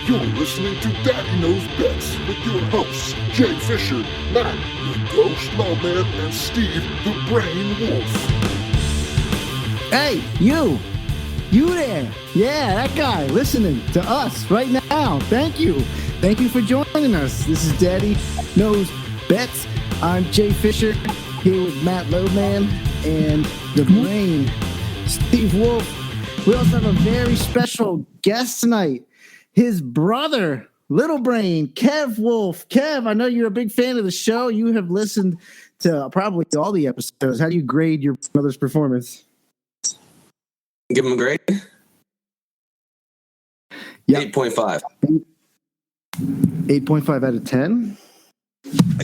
You're listening to Daddy Knows Bets with your hosts, Jay Fisher, Matt, the Ghost Lawman, and Steve, the Brain Wolf. Hey, you there. Yeah, that guy listening to us right now. Thank you. Thank you for joining us. This is Daddy Knows Bets. I'm Jay Fisher here with Matt Lowman and the Brain, Steve Wolf. We also have a very special guest tonight. His brother, Little Brain, Kev Wolf. Kev, I know you're a big fan of the show. You have listened to probably all the episodes. How do you grade your brother's performance? Give him a grade? Yeah. 8.5. 8.5 out of 10?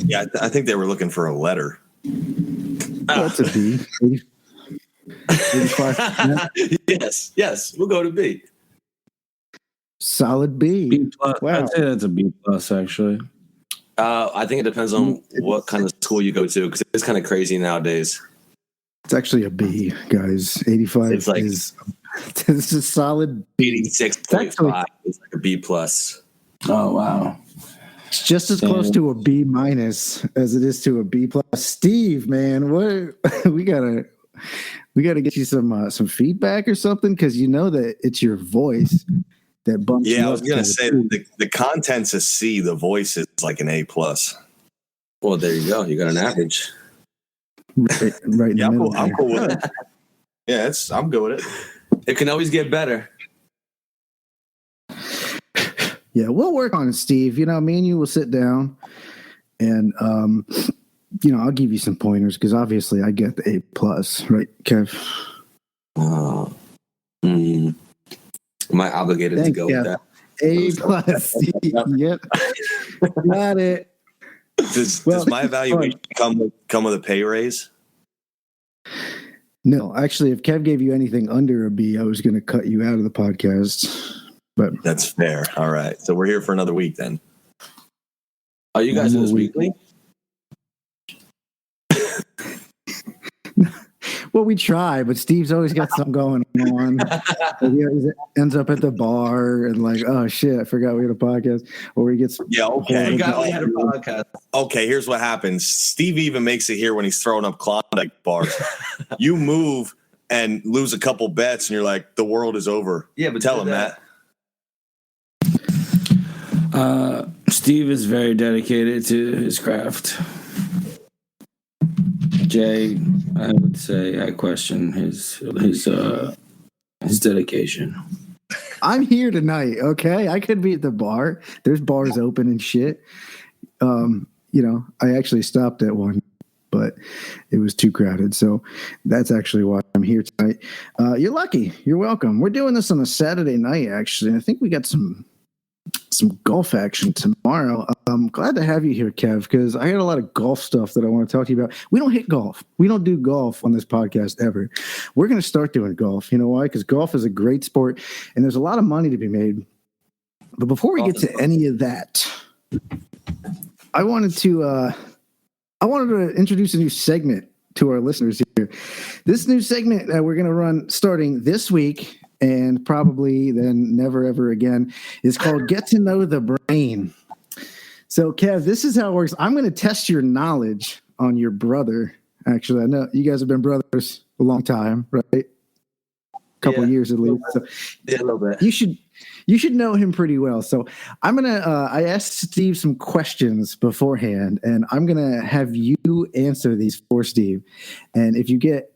Yeah, I think they were looking for a letter. That's a B. 85. Yes. We'll go to B. Solid B. B plus. Wow. I'd say that's a B plus, actually. I think it depends on what kind of school you go to, because it's kind of crazy nowadays. It's actually a B, guys. 85 It's like is this is a solid B. 86.5 is like a B plus. Oh, wow. It's just as close to a B minus as it is to a B plus. Steve, man, what we gotta get you some feedback or something, because you know that it's your voice that bumps. Yeah, you I was up gonna to say the content's a C, the voice is like an A plus. Well, there you go. You got an average. right in Yeah, the middle. I'm cool with it. Yeah, I'm good with it. It can always get better. Yeah, we'll work on it, Steve. You know, me and you will sit down and I'll give you some pointers, because obviously I get the A plus, right, Kev? Am I obligated to go with that? A plus, Steve. Yep. Got it. Does my evaluation come with a pay raise? No, actually, if Kev gave you anything under a B, I was going to cut you out of the podcast. But That's fair. All right. So we're here for another week then. Are you guys in this weekly? well, we try, but Steve's always got something going on. He ends up at the bar and like, oh shit, I forgot we had a podcast. Or he gets okay. We had a podcast. Okay, here's what happens. Steve even makes it here when he's throwing up Klondike bars. You move and lose a couple bets, and you're like, the world is over. Yeah, but tell him that. Steve is very dedicated to his craft. Jay, I would say I question his dedication. I'm here tonight, okay? I could be at the bar. There's bars open and shit. I actually stopped at one, but it was too crowded. So that's actually why I'm here tonight. You're lucky. You're welcome. We're doing this on a Saturday night, actually. I think we got some golf action tomorrow. I'm glad to have you here, Kev, because I got a lot of golf stuff that I want to talk to you about. We don't hit golf. We don't do golf on this podcast ever. We're going to start doing golf. You know why? Because golf is a great sport, and there's a lot of money to be made. But before we get to any of that, I wanted to introduce a new segment to our listeners here. This new segment that we're going to run starting this week and probably then never, ever again, is called Get to Know the Brain. So, Kev, this is how it works. I'm going to test your knowledge on your brother. Actually, I know you guys have been brothers a long time, right? A couple of years at least. So yeah, a little bit. You should know him pretty well. So I'm going to I asked Steve some questions beforehand, and I'm going to have you answer these for Steve. And if you get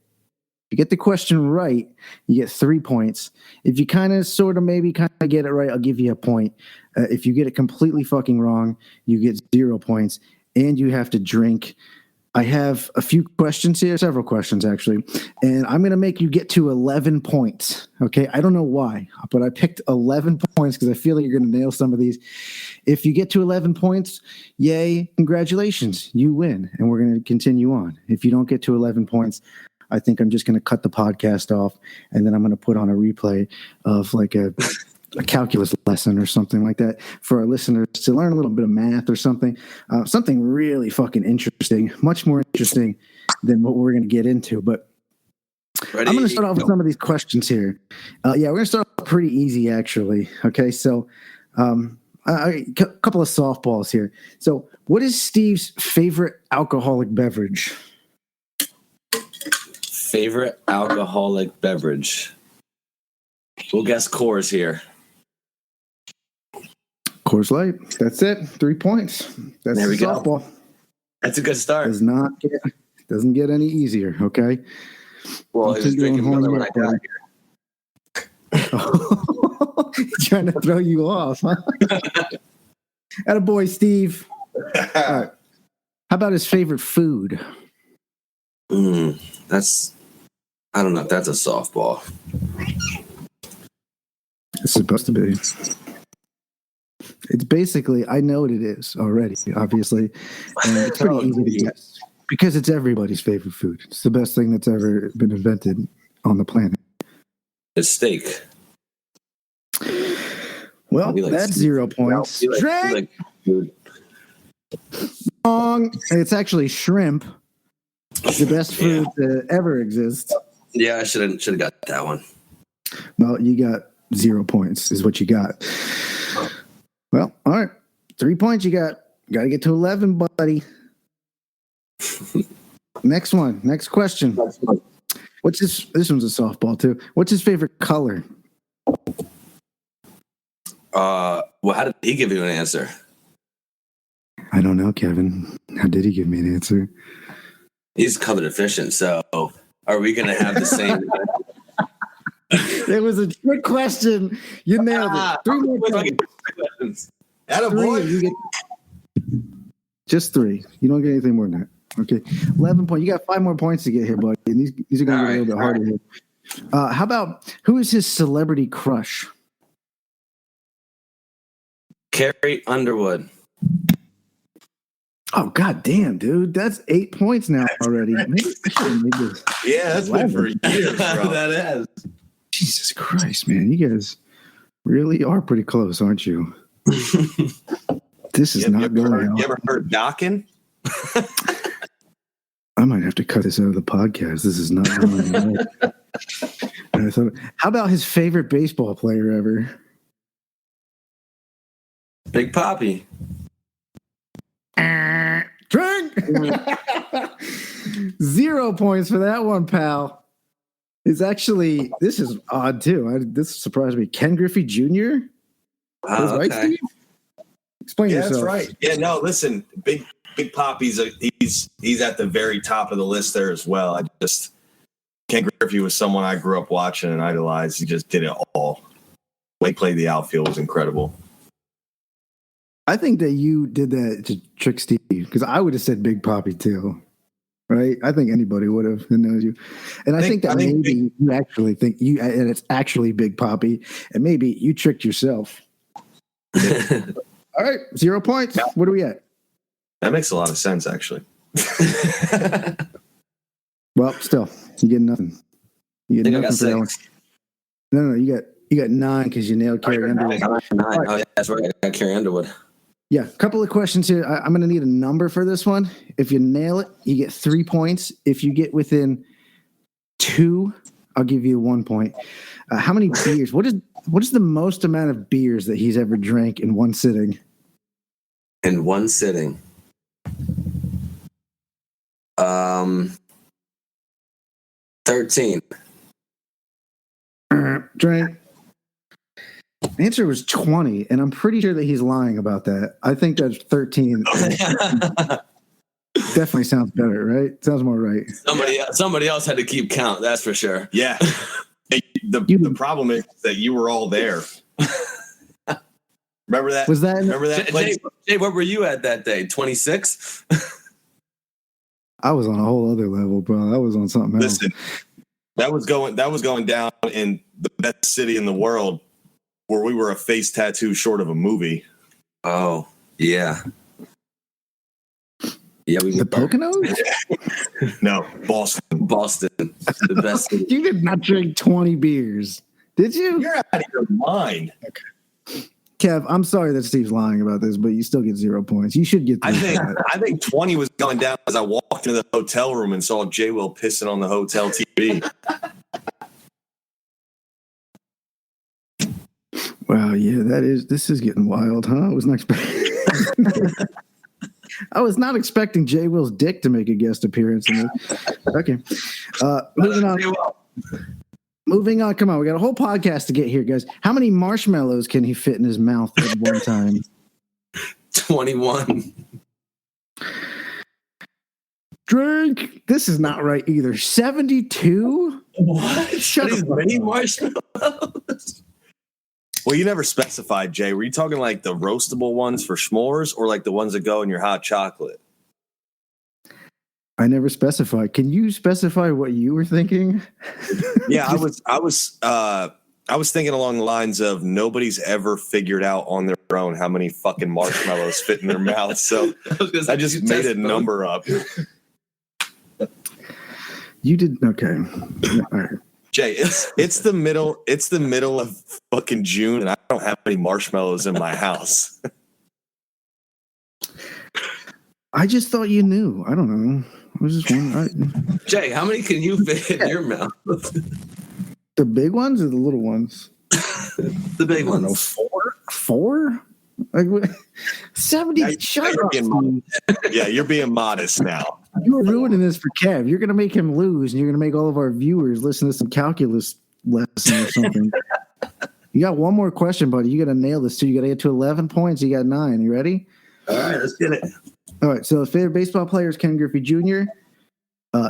the question right, you get 3 points. If you kind of get it right, I'll give you a point. If you get it completely fucking wrong, you get 0 points, and you have to drink. I have a few questions here, several questions actually, and I'm going to make you get to 11 points. Okay, I don't know why, but I picked 11 points because I feel like you're going to nail some of these. If you get to 11 points, yay, congratulations, you win, and we're going to continue on. If you don't get to 11 points, I think I'm just going to cut the podcast off, and then I'm going to put on a replay of like a calculus lesson or something like that for our listeners to learn a little bit of math or something. Something really fucking interesting, much more interesting than what we're going to get into. But Ready? I'm going to start off with some of these questions here. We're going to start off pretty easy, actually. Okay, so A couple of softballs here. So, what is Steve's favorite alcoholic beverage? Favorite alcoholic beverage? We'll guess Coors here. Coors Light. That's it. 3 points. That's There we go. softball. That's a good start. Doesn't get any easier. Okay. Well, it was drinking Miller when I got here. Trying to throw you off, huh? Attaboy, Steve. All right. How about his favorite food? That's, I don't know if that's a softball. It's supposed to be. It's basically, I know what it is already, obviously. And it's pretty easy to guess because it's everybody's favorite food. It's the best thing that's ever been invented on the planet. It's steak. Well, that's 0 points. Drink! Wrong. It's actually shrimp. It's the best food to ever exist. Yeah, I should have got that one. Well, you got 0 points is what you got. Well, all right. 3 points you got. Got to get to 11, buddy. Next one. Next question. What's his? This one's a softball too. What's his favorite color? Well, how did he give you an answer? I don't know, Kevin. How did he give me an answer? He's color deficient, so are we going to have the same? It was a trick question. You nailed it. 3 more questions. Attaboy. You get just 3. You don't get anything more than that. Okay. 11 points. You got 5 more points to get here, buddy. And these are going to get a little bit harder here. How about who is his celebrity crush? Carrie Underwood. Oh, god damn, dude. That's 8 points now already. Maybe I should have made this. Yeah, that's been for years, bro. That is. Jesus Christ, man. You guys really are pretty close, aren't you? This is not going well. You ever heard docking? I might have to cut this out of the podcast. This is not going well. How about his favorite baseball player ever? Big Papi. Drink! 0 points for that one, pal. It's actually, this is odd too. This surprised me. Ken Griffey Jr.? Wow, right, okay. Steve? Explain yourself. That's right. Yeah, no, listen, Big Papi's he's at the very top of the list there as well. Ken Griffey was someone I grew up watching and idolized. He just did it all. The way he played the outfield was incredible. I think that you did that to trick Steve because I would have said Big Papi too, right? I think anybody would have who knows you, and I think maybe you actually think and it's actually Big Papi, and maybe you tricked yourself. All right, 0 points. Yeah. What are we at? That makes a lot of sense, actually. Well, still, you get nothing. You get nothing for that one. No, you got 9 because you nailed Carrie Underwood. 9. Oh, yeah, that's right. I got Carrie Underwood. Yeah, a couple of questions here. I'm going to need a number for this one. If you nail it, you get 3 points. If you get within 2, I'll give you 1 point. How many beers? What is the most amount of beers that he's ever drank in one sitting? In one sitting. 13. Drink. The answer was 20, and I'm pretty sure that he's lying about that. I think that's 13. Definitely sounds better, right? Sounds more right. Somebody else had to keep count, that's for sure. Yeah. The problem is that you were all there. Remember that? Remember that place? Jay, what were you at that day? 26? I was on a whole other level, bro. I was on something else. Listen, that was going down in the best city in the world, where we were a face tattoo short of a movie. Oh, yeah. Yeah, we the Poconos? No, Boston. The best city. You did not drink 20 beers, did you? You're out of your mind. Okay. Kev, I'm sorry that Steve's lying about this, but you still get 0 points. You should get 3. I think 20 was going down as I walked into the hotel room and saw J. Will pissing on the hotel TV. Wow, yeah, this is getting wild, huh? I was not expecting. I was not expecting Jay Will's dick to make a guest appearance in this. Okay, moving on. Moving on. Come on, we got a whole podcast to get here, guys. How many marshmallows can he fit in his mouth at one time? 21. Drink. This is not right either. 72. What? Shut up. Many marshmallows? Well, you never specified, Jay. Were you talking like the roastable ones for s'mores or like the ones that go in your hot chocolate? I never specified. Can you specify what you were thinking? Yeah, I was thinking along the lines of nobody's ever figured out on their own how many fucking marshmallows fit in their mouth. So I just made a number up. You did okay. All right. Jay, it's the middle of fucking June, and I don't have any marshmallows in my house. I just thought you knew. I don't know. I was just wondering. Jay, how many can you fit in your mouth? The big ones or the little ones? The big I don't know, ones. four? Like what? 70. Shut up. Yeah, you're being modest now. You were ruining this for Kev. You're going to make him lose, and you're going to make all of our viewers listen to some calculus lesson or something. You got one more question, buddy. You got to nail this too. You got to get to 11 points. You got 9. You ready? All right, let's get it. All right. So, favorite baseball player is Ken Griffey Jr.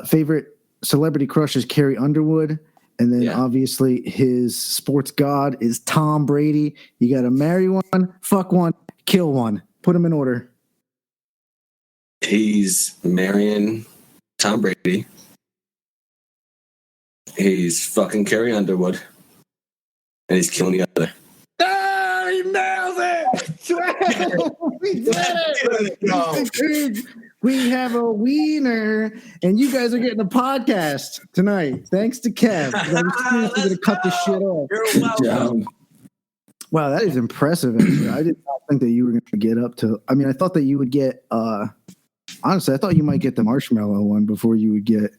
Favorite celebrity crush is Carrie Underwood. And then obviously his sports god is Tom Brady. You got to marry one, fuck one, kill one. Put them in order. He's marrying Tom Brady. He's fucking Carrie Underwood. And he's killing the other. Ah, he nailed it! We did it! We have a wiener, and you guys are getting a podcast tonight. Thanks to Kev. I was seriously going to cut this shit off. You're welcome. Wow, that is impressive. Actually. I did not think that you were going to get up to. I mean, I thought that you would get. Honestly, I thought you might get the marshmallow one before you would get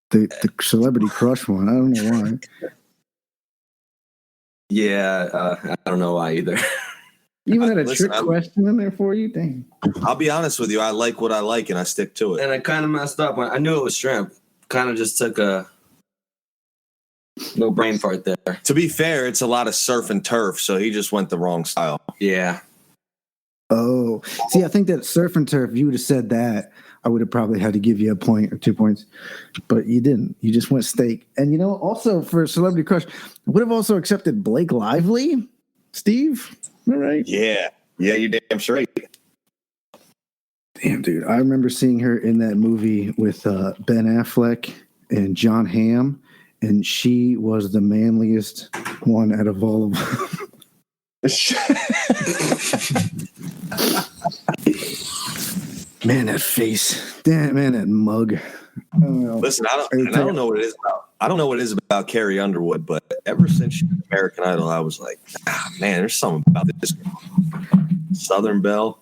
the celebrity crush one. I don't know why. Yeah, I don't know why either. You even had a trick question in there for you? Dang. I'll be honest with you. I like what I like, and I stick to it. And I kind of messed up. I knew it was shrimp. Kind of just took a little brain fart there. To be fair, it's a lot of surf and turf, so he just went the wrong style. Yeah. Oh, see, I think that surf and turf, if you would have said that, I would have probably had to give you a point or 2 points, but you didn't. You just went steak. And, you know, also for Celebrity Crush, would have also accepted Blake Lively, Steve. All right. Yeah, you're damn straight. Damn, dude. I remember seeing her in that movie with Ben Affleck and John Hamm, and she was the manliest one out of all of them. Man, that face. Damn, man, that mug. Listen, I don't know what it is about. I don't know what it is about Carrie Underwood, but ever since she was American Idol, I was like, man, there's something about this girl. Southern Belle.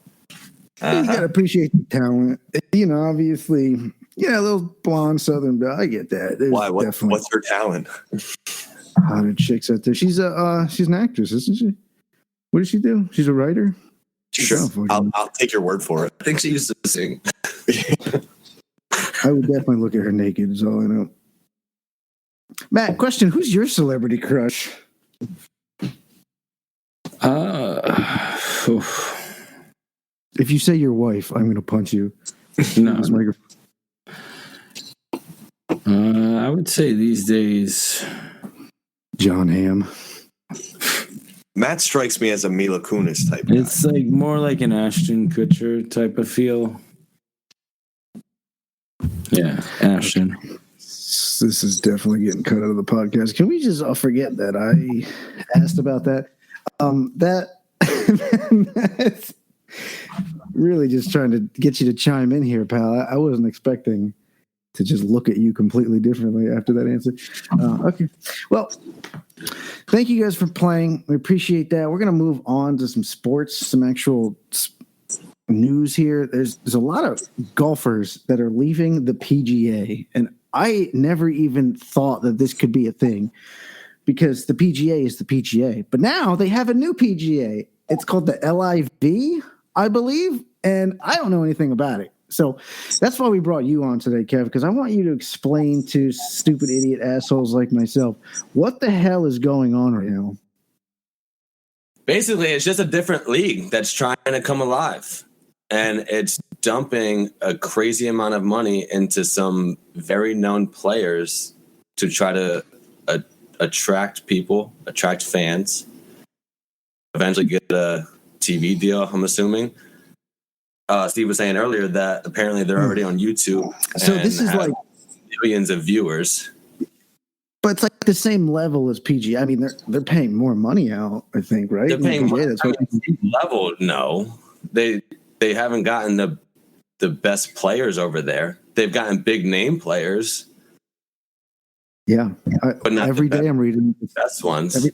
You gotta appreciate the talent. You know, obviously, yeah, a little blonde Southern Belle. I get that. There's why? What's her talent? Hotter chicks out there. She's an actress, isn't she? What does she do? She's a writer. Sure. I'll take your word for it. I think she used to sing. I would definitely look at her naked, is all I know. Matt, question: who's your celebrity crush? If you say your wife, I'm going to punch you. No. I would say these days, John Hamm. Matt strikes me as a Mila Kunis type guy. It's like more like an Ashton Kutcher type of feel. Yeah, Ashton. This is definitely getting cut out of the podcast. Can we just forget that I asked about that? That's really just trying to get you to chime in here, pal. I wasn't expecting to just look at you completely differently after that answer. Okay. Well, thank you guys for playing. We appreciate that. We're going to move on to some sports, some actual news here. There's a lot of golfers that are leaving the PGA, and I never even thought that this could be a thing. because the PGA is the PGA. But now they have a new PGA. It's called the LIV, I believe, and I don't know anything about it. So that's why we brought you on today, Kev, because I want you to explain to stupid idiot assholes like myself what the hell is going on right now. Basically, it's just a different league that's trying to come alive. And it's dumping a crazy amount of money into some very known players to try to attract people, attract fans, eventually get a TV deal, I'm assuming. Steve was saying earlier that apparently they're already on YouTube. So this is like millions of viewers. But it's like the same level as PGA. I mean, they're paying more money out, I think, right? They're paying more. That's what level, no. They haven't gotten the best players over there. They've gotten big name players. Yeah. But not every day I'm reading the best ones.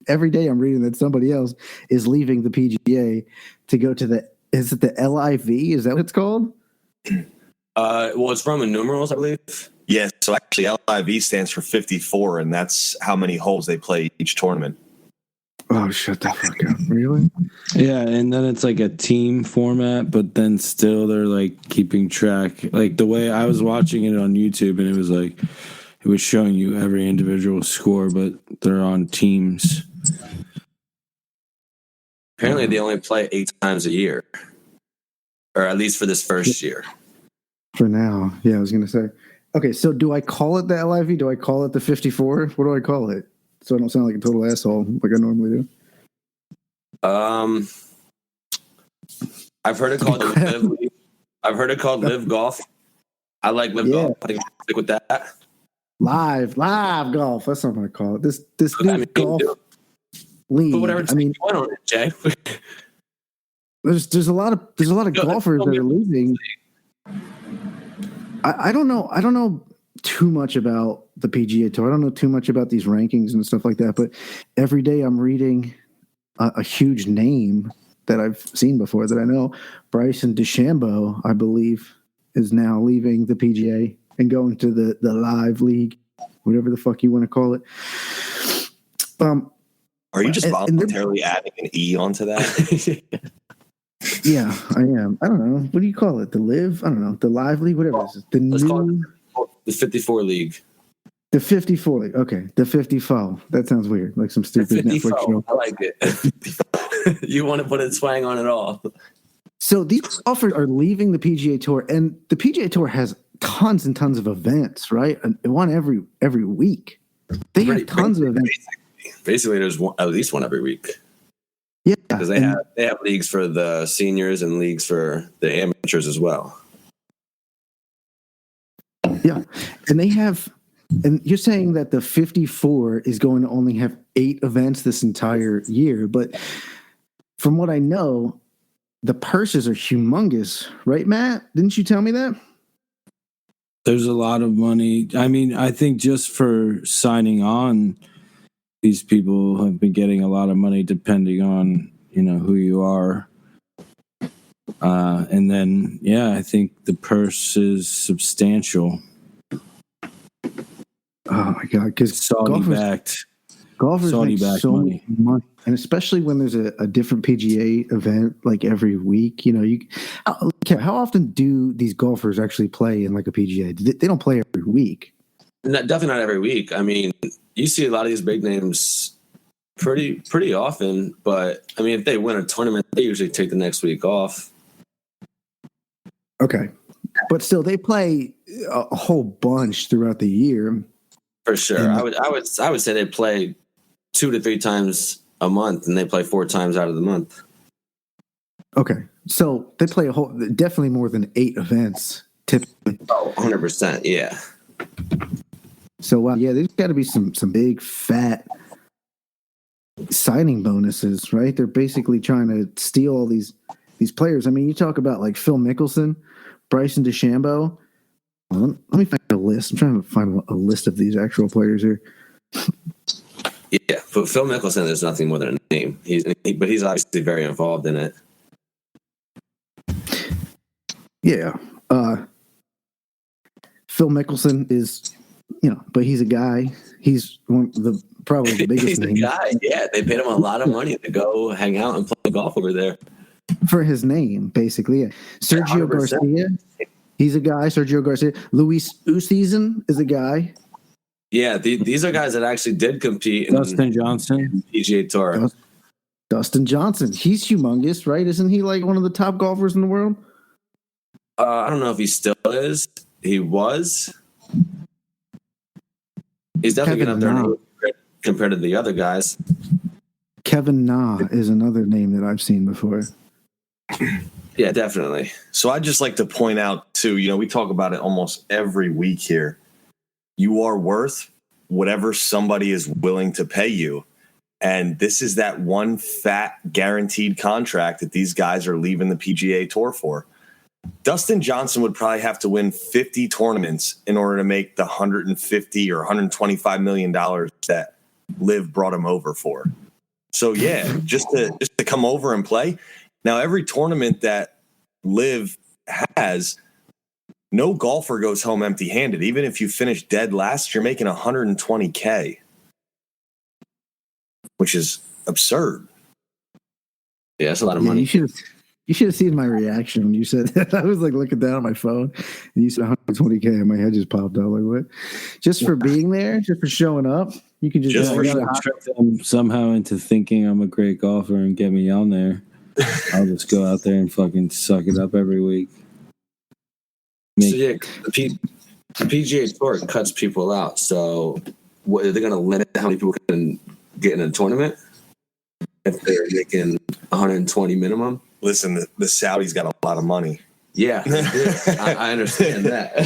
Every day I'm reading that somebody else is leaving the PGA to go to is it the LIV? Is that what it's called? Well, it's Roman numerals, I believe. Yeah, so actually LIV stands for 54, and that's how many holes they play each tournament. Oh, shut the fuck up. Really? Yeah, and then it's like a team format, but then still they're like keeping track. Like the way I was watching it on YouTube, and it was like it was showing you every individual score, but they're on teams. Apparently they only play 8 times a year. Or at least for this first year. For now. Yeah, I was going to say. Okay, so do I call it the LIV? Do I call it the 54? What do I call it? So I don't sound like a total asshole like I normally do. I've heard it called Live League. I've heard it called Live Golf. I like Live Golf. I think I'll stick with that. Live golf. That's what I'm going to call it. This new golf league. Put whatever you want on it, Jay. There's a lot of golfers that are leaving. I don't know too much about the PGA Tour. I don't know too much about these rankings and stuff like that. But every day I'm reading a huge name that I've seen before that I know. Bryson DeChambeau, I believe, is now leaving the PGA and going to the Live League, whatever the fuck you want to call it. Are you just voluntarily adding an E onto that? Yeah, I am. I don't know. What do you call it? The Live? I don't know. The Live League? Whatever it is. Let's call it the 54 League. The 54 League. Okay. The 54. That sounds weird. Like some stupid Netflix show. I like it. You want to put a swang on it all. So these golfers are leaving the PGA Tour, and the PGA Tour has tons and tons of events, right? And one every week. They have tons of events. Basically, there's at least one every week. Yeah, because they have leagues for the seniors and leagues for the amateurs as well. Yeah, and you're saying that the 54 is going to only have 8 events this entire year, but from what I know, the purses are humongous, right, Matt? Didn't you tell me that? There's a lot of money. I mean, I think just for signing on, these people have been getting a lot of money depending on, who you are. And then, I think the purse is substantial. Oh my God. Because Saudi-backed. Golfers make so much money. And especially when there's a different PGA event like every week, how often do these golfers actually play in like a PGA? They don't play every week. Definitely not every week. I mean, you see a lot of these big names pretty often, but I mean, if they win a tournament, they usually take the next week off. Okay, but still, they play a whole bunch throughout the year. For sure, I would say they play 2 to 3 times a month, and they play 4 times out of the month. Okay, so they play definitely more than 8 events typically. Oh, 100%, yeah. So there's got to be some big fat signing bonuses, right? They're basically trying to steal all these players. I mean, you talk about like Phil Mickelson, Bryson DeChambeau. Let me find a list. I'm trying to find a list of these actual players here. Yeah, but Phil Mickelson is nothing more than a name. But he's obviously very involved in it. Yeah. Phil Mickelson is, but he's a guy. He's probably the biggest He's the name guy. Yeah, they paid him a lot of money to go hang out and play golf over there. for his name, basically. Yeah. Sergio 100%. Garcia, he's a guy. Sergio Garcia. Luis Oosthuizen is a guy. Yeah, these are guys that actually did compete in Dustin Johnson. PGA Tour. Dustin Johnson. He's humongous, right? Isn't he like one of the top golfers in the world? I don't know if he still is. He was. He's definitely Kevin getting up Na. there compared to the other guys. Kevin Na is another name that I've seen before. Yeah, definitely. So I'd just like to point out, too, we talk about it almost every week here. You are worth whatever somebody is willing to pay you. And this is that one fat guaranteed contract that these guys are leaving the PGA Tour for. Dustin Johnson would probably have to win 50 tournaments in order to make the $150 or $125 million that LIV brought him over for. So, yeah, just to come over and play. Now, every tournament that LIV has, no golfer goes home empty-handed. Even if you finish dead last, you're making $120K, which is absurd. Yeah, that's a lot of money. You should have seen my reaction when you said that. I was like looking down at my phone, and you said 120K, and my head just popped out. Like, what? Just for being there, just for showing up, you can just I gotta trick them somehow into thinking I'm a great golfer and get me on there. I'll just go out there and fucking suck it up every week. So yeah, the PGA Tour cuts people out. So what, are they going to limit how many people can get in a tournament if they're making 120 minimum? Listen, the Saudis got a lot of money. Yeah, I understand that.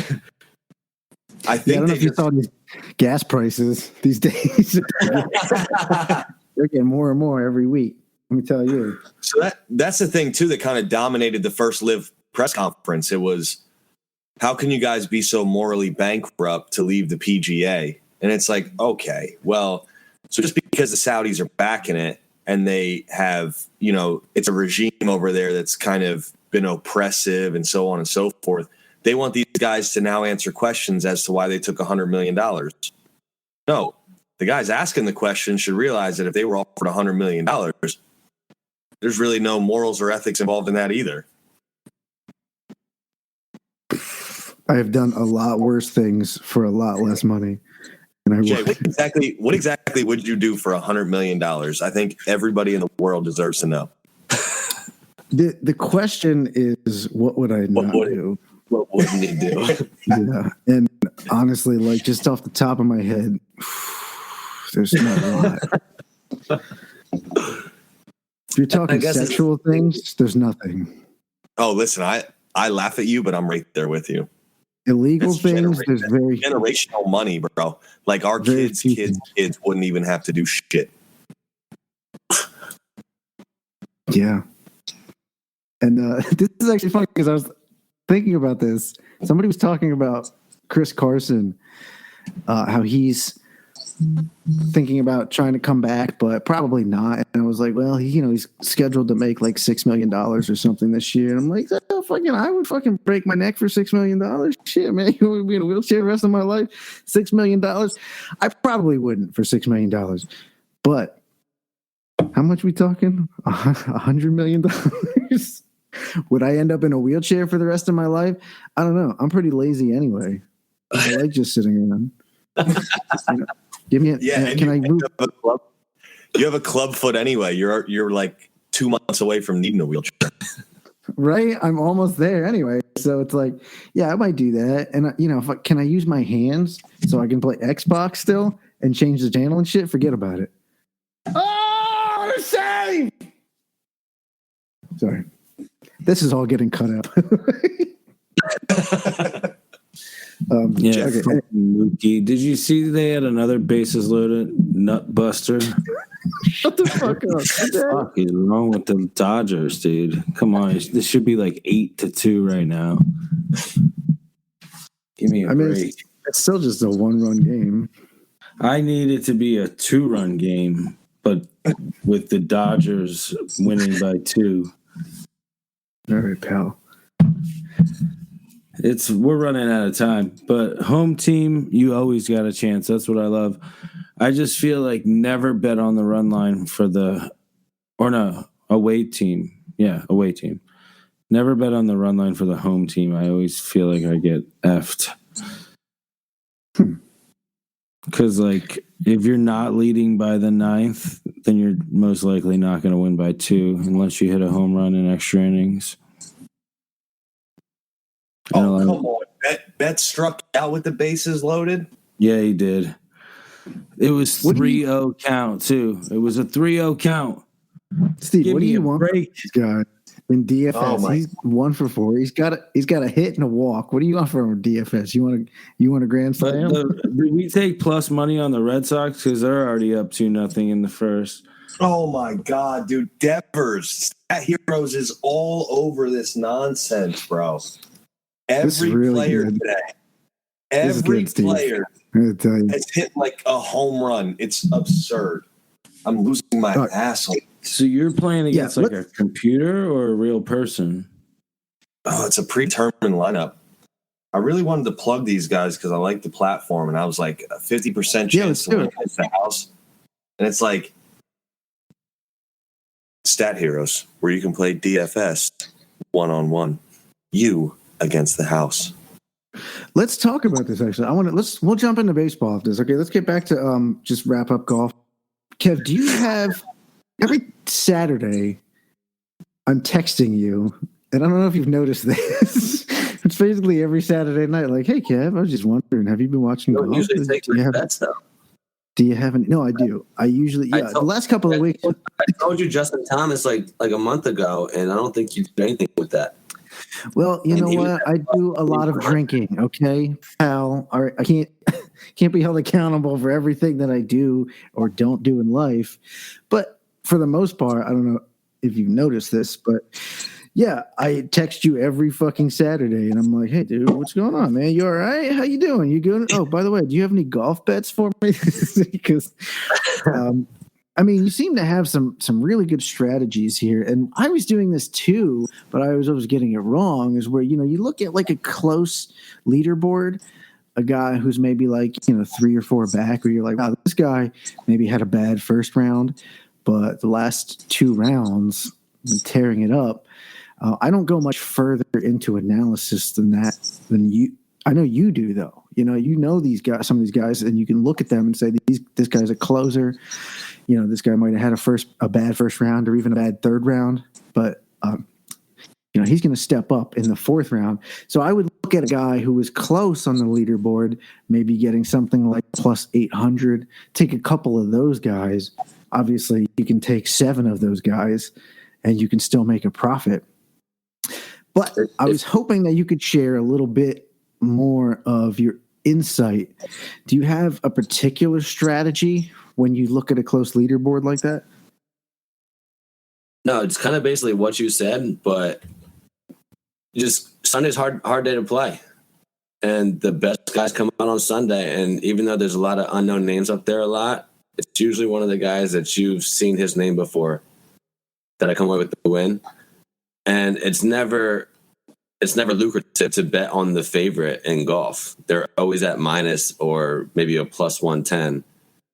I think I don't know if you saw these gas prices these days. They're getting more and more every week. Let me tell you. So that's the thing, too, that kind of dominated the first LIV press conference. It was, how can you guys be so morally bankrupt to leave the PGA? And it's like, okay, well, so just because the Saudis are backing it and they have, it's a regime over there that's kind of been oppressive and so on and so forth, they want these guys to now answer questions as to why they took $100 million. No, the guys asking the question should realize that if they were offered $100 million, there's really no morals or ethics involved in that either. I have done a lot worse things for a lot less money. And Jay, what exactly would you do for $100 million? I think everybody in the world deserves to know. The question is, what would I not do? What wouldn't he do? Yeah, and honestly, like just off the top of my head, there's not a lot. If you're talking sexual things, there's nothing. Oh, listen, I laugh at you, but I'm right there with you. Illegal things, there's very generational money, bro. Like our kids wouldn't even have to do shit. Yeah. And this is actually funny because I was thinking about this. Somebody was talking about Chris Carson, how he's thinking about trying to come back, but probably not. And I was like, well, he's scheduled to make like $6 million or something this year. And I'm like, I would fucking break my neck for $6 million. Shit, man, you would be in a wheelchair the rest of my life. $6 million. I probably wouldn't for $6 million. But how much we talking? $100 million? Would I end up in a wheelchair for the rest of my life? I don't know. I'm pretty lazy anyway. I like just sitting around. Give me can I move? You have a club foot anyway. You're like 2 months away from needing a wheelchair. Right? I'm almost there anyway. So it's like, yeah, I might do that. And can I use my hands so I can play Xbox still and change the channel and shit? Forget about it. Oh, the save! Sorry. This is all getting cut out. Okay. Mookie. Did you see they had another bases loaded nut buster? Shut the fuck up. What the fuck is wrong with the Dodgers, dude? Come on, this should be like 8-2 right now. Give me a break. It's still just a 1-run game. I need it to be a 2-run game, but with the Dodgers winning by 2. All right, pal. We're running out of time, but home team, you always got a chance. That's what I love. I just feel like never bet on the run line away team. Yeah, away team. Never bet on the run line for the home team. I always feel like I get effed. Because, like, if you're not leading by the 9th, then you're most likely not going to win by 2 unless you hit a home run in extra innings. Oh, come on. Bet struck out with the bases loaded? Yeah, he did. It was 3-0 count, too. It was a 3-0 count. Steve, what do you want from this guy in DFS? Oh, he's 1 for 4. He's got a hit and a walk. What do you want from him in DFS? You want a grand slam? Did we take plus money on the Red Sox? Because they're already up 2-0 in the first. Oh, my God, dude. Devers, Stat Heroes is all over this nonsense, bro. Every player today. Every player has hit like a home run. It's absurd. I'm losing my asshole. So you're playing against a computer or a real person? Oh, it's a predetermined lineup. I really wanted to plug these guys because I like the platform, and I was like a 50% chance to win against the house. And it's like Stat Heroes, where you can play DFS 1-on-1. You against the house. Let's talk about this. Actually, we'll jump into baseball after this. Okay, let's get back to just wrap up golf. Kev, do you have every Saturday? I'm texting you, and I don't know if you've noticed this. It's basically every Saturday night. Like, hey, Kev, I was just wondering, have you been watching golf? Usually take your bets though. Do you have any? No, I do. I usually the last couple of weeks. I told you Justin Thomas like a month ago, and I don't think you did anything with that. Well, you know what? I do a lot of drinking, okay, pal. All right, I can't be held accountable for everything that I do or don't do in life. But for the most part, I don't know if you've noticed this, but yeah, I text you every fucking Saturday, and I'm like, hey, dude, what's going on, man? You all right? How you doing? You good? Oh, by the way, do you have any golf bets for me? Because I mean, you seem to have some really good strategies here, and I was doing this too, but I was always getting it wrong. Is where you look at like a close leaderboard, a guy who's maybe like 3 or 4 back, where you're like, wow, this guy maybe had a bad first round, but the last 2 rounds tearing it up. I don't go much further into analysis than you. I know you do though. These guys, some of these guys, and you can look at them and say this guy's a closer. This guy might have had a bad first round or even a bad third round, but he's going to step up in the 4th round. So I would look at a guy who was close on the leaderboard, maybe getting something like plus 800. Take a couple of those guys. Obviously, you can take 7 of those guys, and you can still make a profit. But I was hoping that you could share a little bit more of your insight. Do you have a particular strategy when you look at a close leaderboard like that? No, it's kind of basically what you said, but just Sunday's hard day to play. And the best guys come out on Sunday. And even though there's a lot of unknown names up there it's usually one of the guys that you've seen his name before that I come away with the win. And it's never lucrative to bet on the favorite in golf. They're always at minus or maybe a plus 110,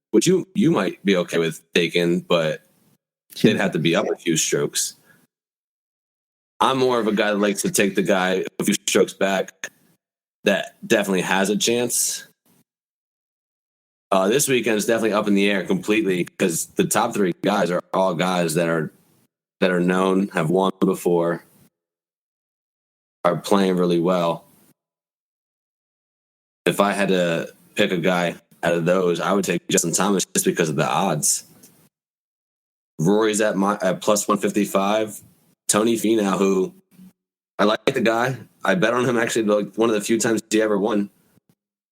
which you might be okay with taking, but they'd have to be up a few strokes. I'm more of a guy that likes to take the guy a few strokes back that definitely has a chance. This weekend is definitely up in the air completely because the top 3 guys are all guys that are known, have won before, are playing really well. If I had to pick a guy out of those, I would take Justin Thomas just because of the odds. Rory's at plus 155. Tony Finau, who I like the guy. I bet on him actually like one of the few times he ever won.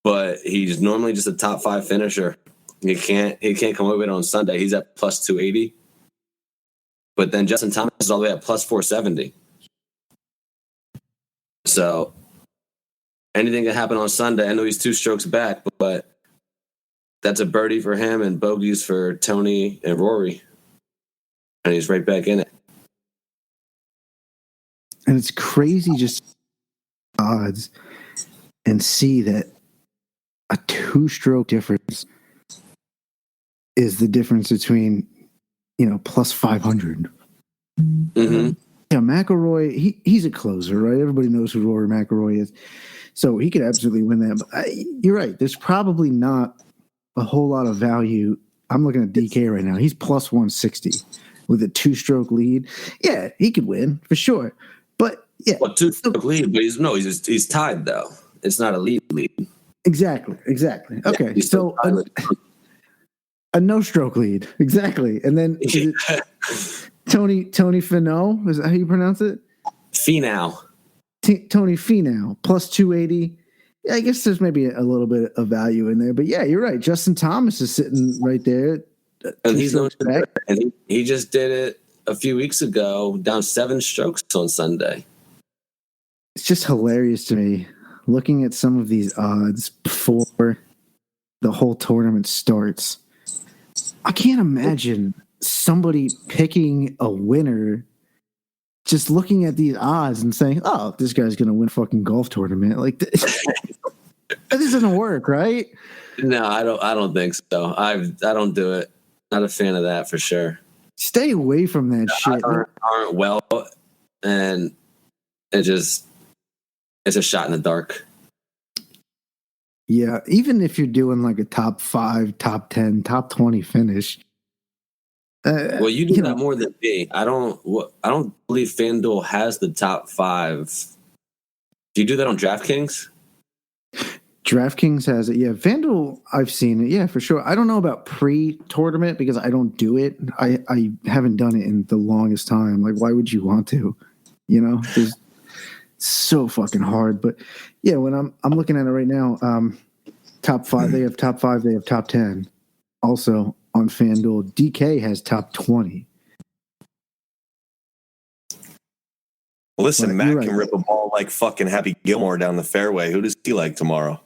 But he's normally just a top 5 finisher. He can't come away with it on Sunday. He's at plus 280. But then Justin Thomas is all the way at plus 470. So anything can happen on Sunday. I know he's 2 strokes back, but that's a birdie for him and bogeys for Tony and Rory. And he's right back in it. And it's crazy just odds and see that a 2-stroke difference is the difference between, plus 500. Mm-hmm. Yeah, McIlroy, he's a closer, right? Everybody knows who Rory McIlroy is. So he could absolutely win that. But you're right. There's probably not a whole lot of value. I'm looking at DK right now. He's plus 160 with a 2-stroke lead. Yeah, he could win for sure. But yeah. Well, 2-stroke lead, but he's tied though. It's not a lead. Exactly. Okay. Yeah, so a no-stroke lead. Exactly. And then Tony Finau, is that how you pronounce it? Finau. Tony Finau, plus 280. Yeah, I guess there's maybe a little bit of value in there. But yeah, you're right. Justin Thomas is sitting right there. And he's going back. And he just did it a few weeks ago, down 7 strokes on Sunday. It's just hilarious to me looking at some of these odds before the whole tournament starts. I can't imagine somebody picking a winner just looking at these odds and saying, oh, this guy's going to win a fucking golf tournament. Like, this doesn't work, right? No, I don't think so. I don't do it. Not a fan of that for sure. Stay away from that shit. Aren't well, and it's a shot in the dark. Yeah, even if you're doing like a top 5, top 10, top 20 finish. Well, you do that more than me. I don't believe FanDuel has the top 5. Do you do that on DraftKings? DraftKings has it. Yeah, FanDuel, I've seen it. Yeah, for sure. I don't know about pre-tournament because I don't do it. I haven't done it in the longest time. Like, why would you want to? It's so fucking hard. But yeah, when I'm looking at it right now, top 5, they have top 5, they have top 10. Also on FanDuel, DK has top 20. Listen, Matt can rip a ball like fucking Happy Gilmore down the fairway. Who does he like tomorrow?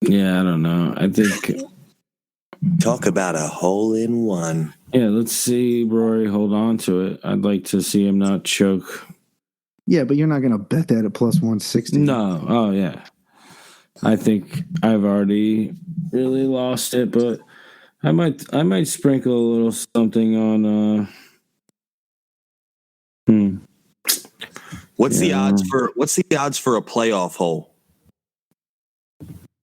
Yeah, I don't know. I think talk about a hole-in-one. Yeah, let's see Rory hold on to it. I'd like to see him not choke. Yeah, but you're not going to bet that at plus 160. No. Oh, yeah. I think I've already really lost it, but I might sprinkle a little something on What's the odds for a playoff hole?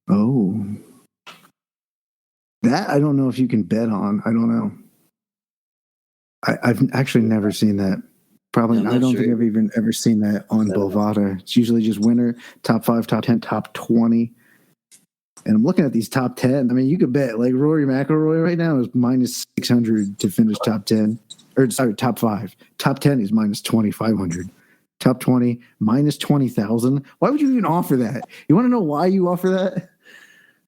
Oh. That I don't know if you can bet on. I don't know. I've actually never seen that. Probably, I don't think I've even ever seen that on Bovada. It's usually just winner, top 5, top 10, top 20. And I'm looking at these top 10. I mean, you could bet like Rory McIlroy right now is minus 600 to finish top 10. Or sorry, top 5. Top 10 is minus 2,500. Top 20, minus 20,000. Why would you even offer that? You want to know why you offer that?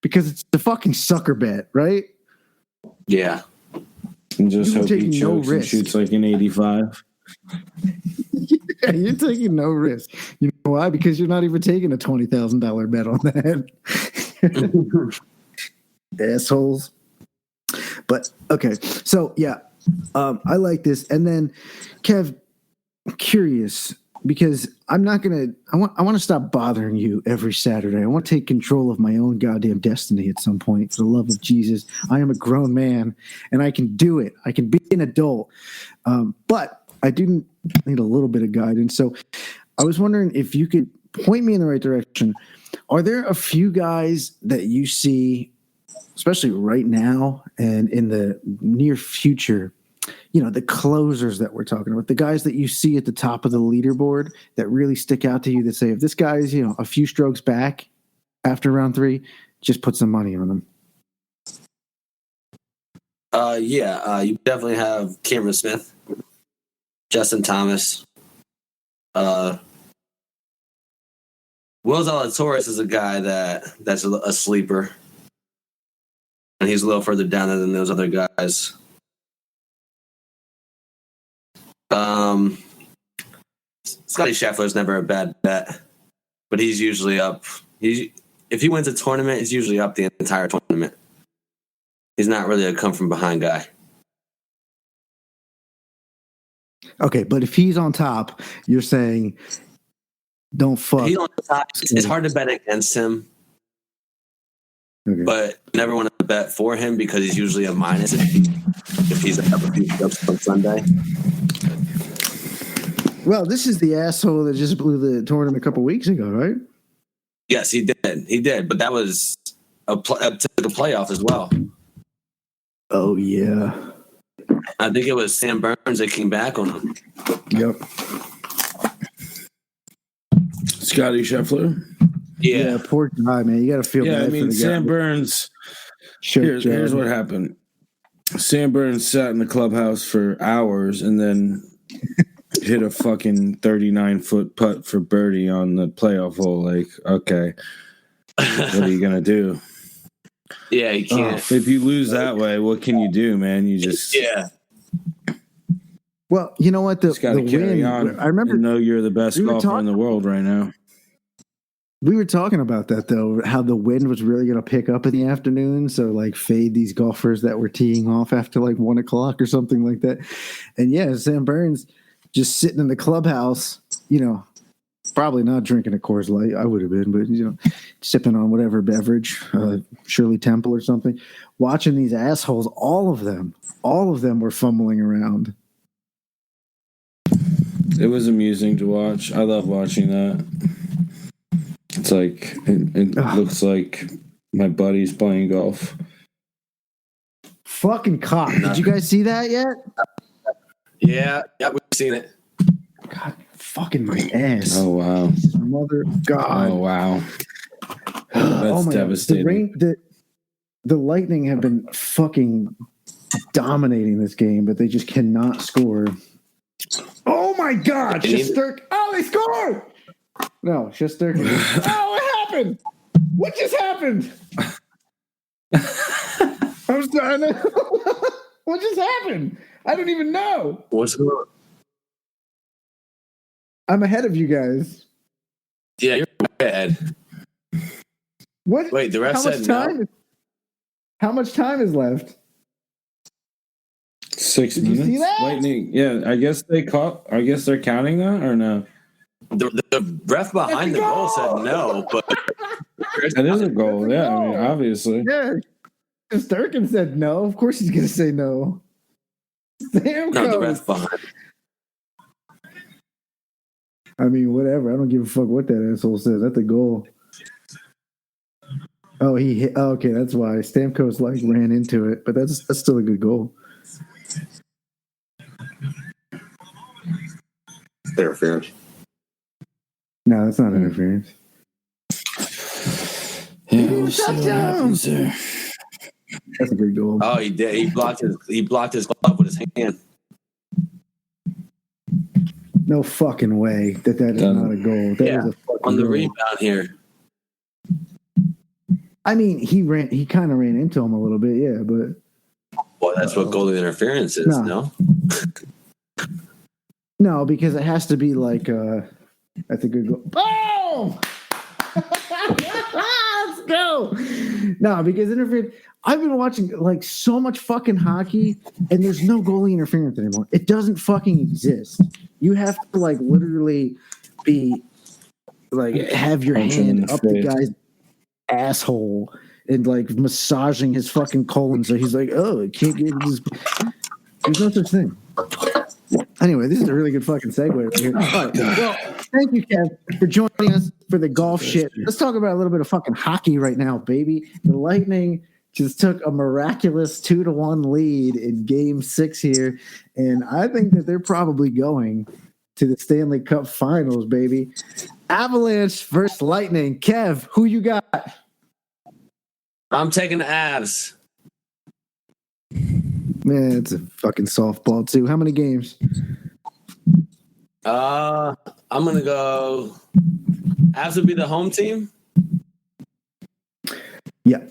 Because it's the fucking sucker bet, right? Yeah. And just hope he chokes and shoots like an 85. Yeah, you're taking no risk. You know why? Because you're not even taking a $20,000 bet on that. Assholes. But okay, so yeah, I like this. And then, Kev, I'm curious because I want to stop bothering you every Saturday. I want to take control of my own goddamn destiny at some point. For the love of Jesus, I am a grown man and I can do it. I can be an adult, but I do need a little bit of guidance. So I was wondering if you could point me in the right direction. Are there a few guys that you see, especially right now and in the near future, the closers that we're talking about, the guys that you see at the top of the leaderboard that really stick out to you that say, if this guy's, a few strokes back after round 3, just put some money on him? You definitely have Cameron Smith. Justin Thomas. Will Zalatoris is a guy that's a sleeper. And he's a little further down than those other guys. Scotty Scheffler's never a bad bet. But he's usually up. If he wins a tournament, he's usually up the entire tournament. He's not really a come from behind guy. Okay, but if he's on top, you're saying don't fuck. He's on top. It's hard to bet against him, but never want to bet for him because he's usually a minus if he's up a few steps on Sunday. Well, this is the asshole that just blew the tournament a couple weeks ago, right? Yes, he did. He did, but that was up to the playoff as well. Oh, yeah. I think it was Sam Burns that came back on him. Yep. Scotty Scheffler. Yeah, poor guy, man. You got to feel bad. Yeah, I mean, Sam Burns. Here's what happened. Sam Burns sat in the clubhouse for hours and then hit a fucking 39-foot putt for birdie on the playoff hole. Like, okay, what are you gonna do? Yeah, you can't. If you lose that way, what can you do, man? You just Well, you know what? The got to carry win, on. I remember. And know you're the best golfer in the world right now. We were talking about that though, how the wind was really going to pick up in the afternoon. So like fade these golfers that were teeing off after like 1 o'clock or something like that. And yeah, Sam Burns just sitting in the clubhouse, you know, probably not drinking a Coors Light. I would have been, but you know, sipping on whatever beverage, Shirley Temple or something, watching these assholes. All of them were fumbling around. It was amusing to watch. I love watching that. It's like it looks like my buddy's playing golf. Fucking cock. Did you guys see that yet? Yeah, we've seen it. God, fucking my ass. Oh wow. Mother of God. Oh wow. That's devastating. The Lightning have been fucking dominating this game, but they just cannot score. Oh my God! Shesterkin. Oh, they scored! No, Shesterkin. Oh, what happened? What just happened? I was trying to. What just happened? I don't even know. What's going on? I'm ahead of you guys. Yeah, you're way ahead. What? Wait, the ref said no. How much time is left? 6 Did minutes. you see that? Lightning. Yeah, I guess they're counting that or no? The ref behind the goal said no, but that is a goal. Yeah, I mean, obviously. Yeah. Shesterkin said no. Of course he's going to say no. No, the ref behind. I mean, whatever. I don't give a fuck what that asshole says. That's a goal. Oh, he hit. Oh, okay, that's why Stamkos like ran into it, but that's still a good goal. Interference. No, that's not interference. Yeah, we'll see what happens there. That's a big goal. Oh, he did. He blocked his glove with his hand. No fucking way that is not a goal. That is a fucking on the goal. rebound here. I mean, he kind of ran into him a little bit, yeah, but. Well, that's what goalie interference is, no? No, because it has to be like that's a good goal. Boom! Let's go! No, because interference. I've been watching like so much fucking hockey, and there's no goalie interference anymore. It doesn't fucking exist. You have to like literally be like have your hand up the guy's asshole and like massaging his fucking colon, so he's like, oh, it can't get this. There's no such thing. Anyway, this is a really good fucking segue right here. All right. Well, thank you, Kev, for joining us for the golf shit. Let's talk about a little bit of fucking hockey right now, baby. The Lightning just took a miraculous 2-1 lead in Game 6 here, and I think that they're probably going to the Stanley Cup Finals, baby. Avalanche versus Lightning. Kev, who you got? I'm taking the Avs. Man, it's a fucking softball too. How many games? I'm gonna go. Avs would be the home team. Yeah.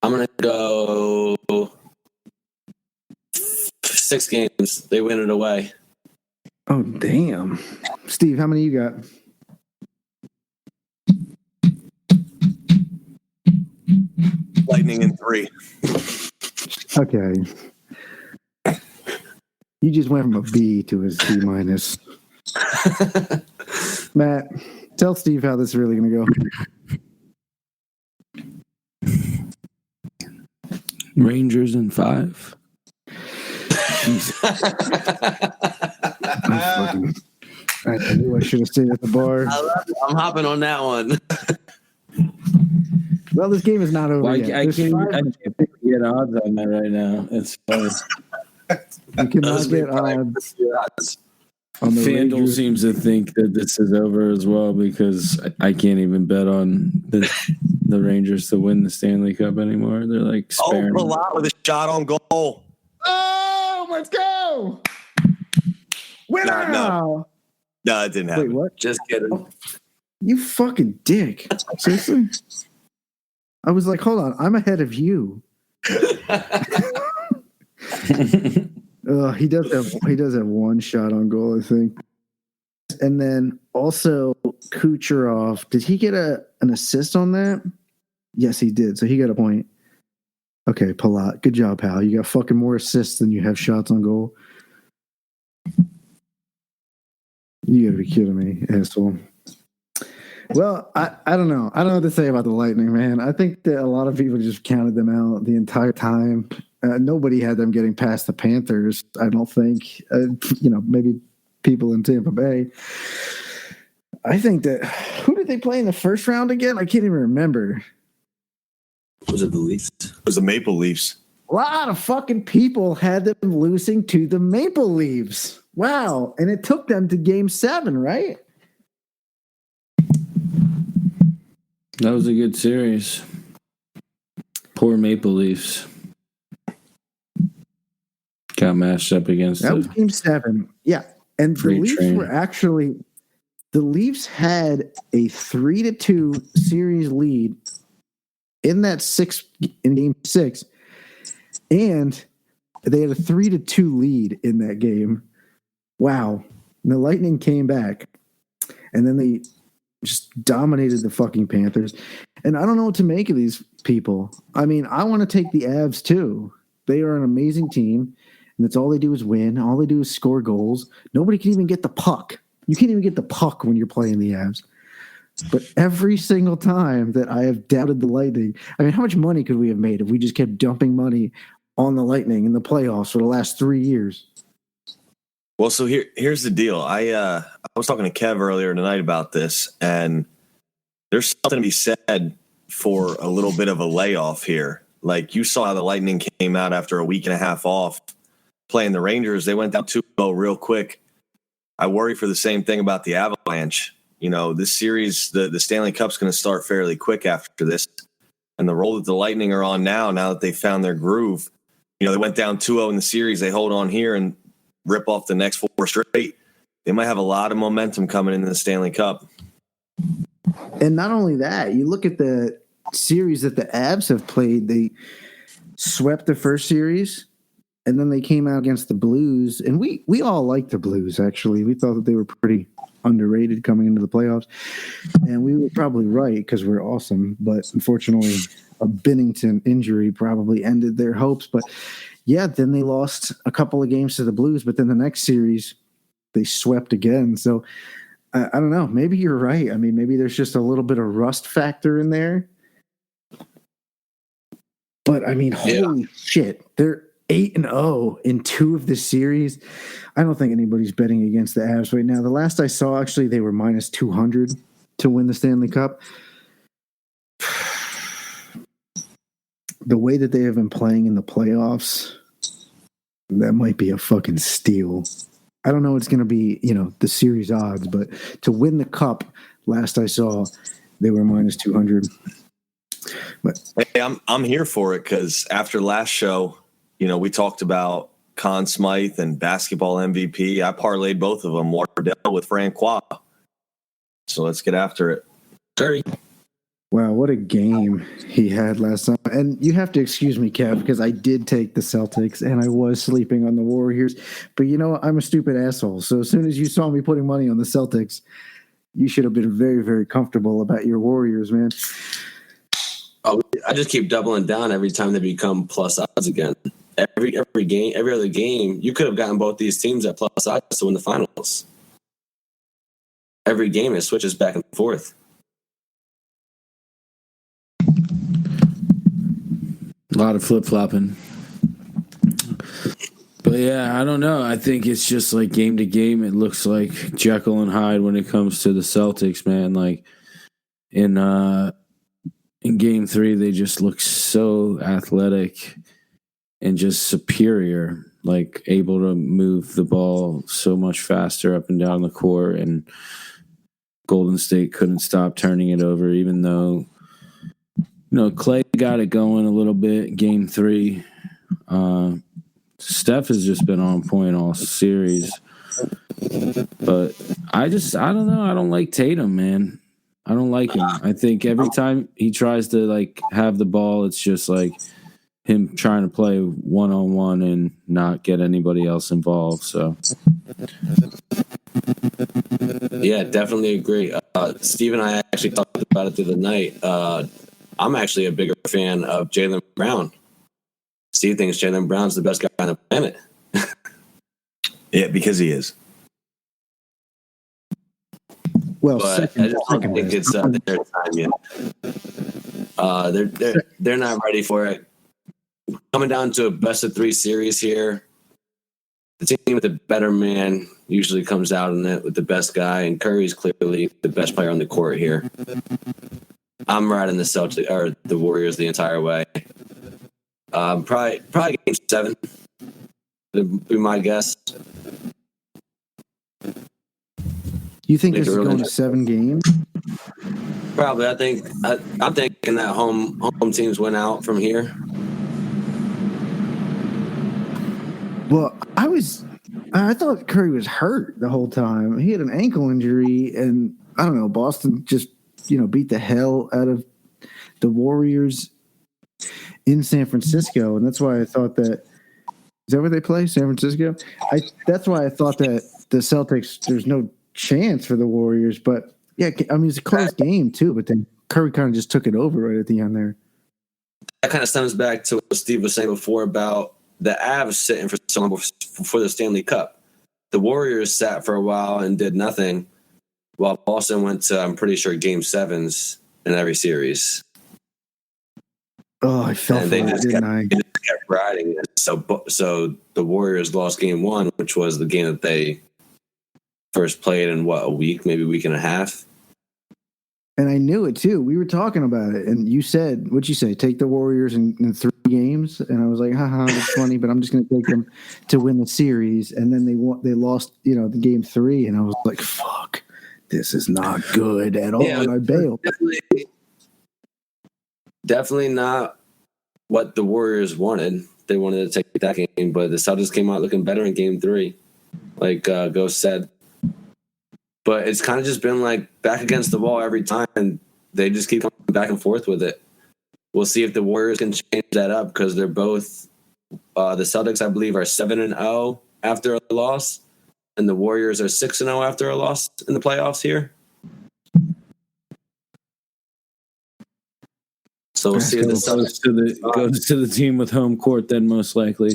I'm gonna go 6 games. They win it away. Oh damn, Steve, how many you got? Lightning in 3. Okay. You just went from a B to a C minus. Matt, tell Steve how this is really going to go. Rangers in 5. I knew I should have stayed at the bar. I'm hopping on that one. Well, this game is not over Well, yet. I can't get odds on that right now. It's funny. You cannot get odds. On the FanDuel Rangers. seems to think that this is over as well because I can't even bet on the Rangers to win the Stanley Cup anymore. They're like sparing. a lot with a shot on goal. Oh, let's go! Winner! No, it didn't happen. Wait, what? Just kidding. You fucking dick. Seriously? I was like, hold on, I'm ahead of you. He does have one shot on goal, I think. And then also Kucherov, did he get an assist on that? Yes, he did. So he got a point. Okay, Palat, good job, pal. You got fucking more assists than you have shots on goal. You gotta be kidding me, asshole. Well, I don't know. I don't know what to say about the Lightning, man. I think that a lot of people just counted them out the entire time. Nobody had them getting past the Panthers, I don't think. Maybe people in Tampa Bay. I think that who did they play in the first round again? I can't even remember. Was it the Leafs? It was the Maple Leafs. A lot of fucking people had them losing to the Maple Leafs. Wow. And it took them to game 7, right? That was a good series. Poor Maple Leafs. Got matched up against that was game 7. Yeah. And the Leafs had a 3-2 series lead in game 6. And they had a 3-2 lead in that game. Wow. And the Lightning came back. And then they just dominated the fucking Panthers. And I don't know what to make of these people. I mean, I want to take the Avs too. They are an amazing team. And that's all they do is win. All they do is score goals. Nobody can even get the puck. You can't even get the puck when you're playing the Avs. But every single time that I have doubted the Lightning, I mean, how much money could we have made if we just kept dumping money on the Lightning in the playoffs for the last 3 years? Well, so here's the deal. I was talking to Kev earlier tonight about this, and there's something to be said for a little bit of a layoff here. Like, you saw how the Lightning came out after a week and a half off playing the Rangers. They went down 2-0 real quick. I worry for the same thing about the Avalanche. You know, this series, the Stanley Cup's going to start fairly quick after this. And the role that the Lightning are on now that they found their groove, they went down 2-0 in the series. They hold on here and rip off the next 4 straight. They might have a lot of momentum coming into the Stanley Cup. And not only that, you look at the series that the Avs have played. They swept the first series, and then they came out against the Blues. And we all liked the Blues, actually. We thought that they were pretty underrated coming into the playoffs. And we were probably right because we're awesome. But unfortunately, a Binnington injury probably ended their hopes. But yeah, then they lost a couple of games to the Blues, but then the next series they swept again. So I don't know. Maybe you're right. I mean, maybe there's just a little bit of rust factor in there. But I mean, holy shit, they're 8-0 in 2 of the series. I don't think anybody's betting against the Avs right now. The last I saw, actually, they were minus 200 to win the Stanley Cup. The way that they have been playing in the playoffs, that might be a fucking steal. I don't know it's going to be, the series odds, but to win the cup, last I saw, they were minus 200. But hey, I'm here for it because after last show, we talked about Conn Smythe and basketball MVP. I parlayed both of them, Wardell with Francois. So let's get after it. Sorry. Wow, what a game he had last night. And you have to excuse me, Kev, because I did take the Celtics and I was sleeping on the Warriors. But I'm a stupid asshole. So as soon as you saw me putting money on the Celtics, you should have been very, very comfortable about your Warriors, man. Oh, I just keep doubling down every time they become plus odds again. every other game, you could have gotten both these teams at plus odds to win the finals. Every game it switches back and forth. A lot of flip-flopping. But yeah, I don't know. I think it's just like game to game, it looks like Jekyll and Hyde when it comes to the Celtics, man. Like in game 3, they just look so athletic and just superior, like able to move the ball so much faster up and down the court, and Golden State couldn't stop turning it over, even though, Clay got it going a little bit game 3. Steph has just been on point all series. But I don't know. I don't like Tatum, man. I don't like him. I think every time he tries to like have the ball, it's just like him trying to play one-on-one and not get anybody else involved. So yeah, definitely agree. Steve and I actually talked about it the other night. I'm actually a bigger fan of Jaylen Brown. Steve thinks Jaylen Brown's the best guy on the planet. Yeah, because he is. Well, But I just don't think it's their time yet. They're not ready for it. Coming down to a best of 3 series here, the team with the better man usually comes out in it with the best guy, and Curry's clearly the best player on the court here. I'm riding the Celtics or the Warriors the entire way. Probably game 7 would be my guess. You think this is going to 7 games? Probably. I'm thinking that home teams went out from here. Well, I thought Curry was hurt the whole time. He had an ankle injury, and I don't know, Boston just, beat the hell out of the Warriors in San Francisco, and that's why I thought that – is that where they play, San Francisco? That's why I thought that the Celtics, there's no chance for the Warriors. But, yeah, I mean, it's a close game too, but then Curry kind of just took it over right at the end there. That kind of stems back to what Steve was saying before about the Avs sitting for so long before the Stanley Cup. The Warriors sat for a while and did nothing, while Boston went to, I'm pretty sure, game 7s in every series. Oh, I felt They that, just kept riding it. So the Warriors lost game 1, which was the game that they first played in, a week, maybe a week and a half. And I knew it, too. We were talking about it, and you said, what'd you say, take the Warriors in 3 games? And I was like, haha, that's funny, but I'm just going to take them to win the series. And then they lost, the game 3, and I was like, fuck, this is not good at all. Yeah, and I bailed. Definitely not what the Warriors wanted. They wanted to take that game, but the Celtics came out looking better in game 3, like Ghost said. But it's kind of just been like back against the wall every time, and they just keep coming back and forth with it. We'll see if the Warriors can change that up, because they're both the Celtics, I believe, are 7-0 after a loss, and the Warriors are 6-0 after a loss in the playoffs here. So we'll see if the Celtics goes to the team with home court then, most likely.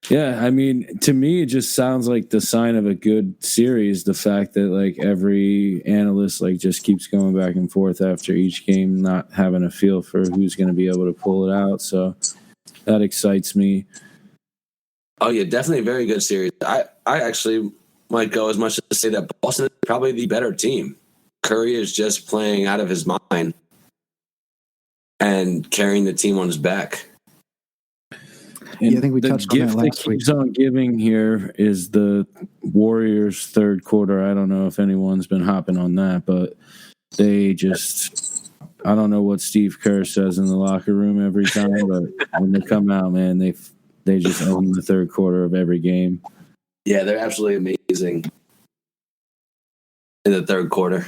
Yeah, I mean, to me, it just sounds like the sign of a good series. The fact that like every analyst like just keeps going back and forth after each game, not having a feel for who's going to be able to pull it out. So that excites me. Oh yeah, definitely a very good series. I actually might go as much as to say that Boston is probably the better team. Curry is just playing out of his mind and carrying the team on his back. Yeah, I think we touched on that last week. The gift that keeps on giving here is the Warriors' third quarter. I don't know if anyone's been hopping on that, but they just – I don't know what Steve Kerr says in the locker room every time, but when they come out, man, they just own the third quarter of every game. Yeah, they're absolutely amazing in the third quarter.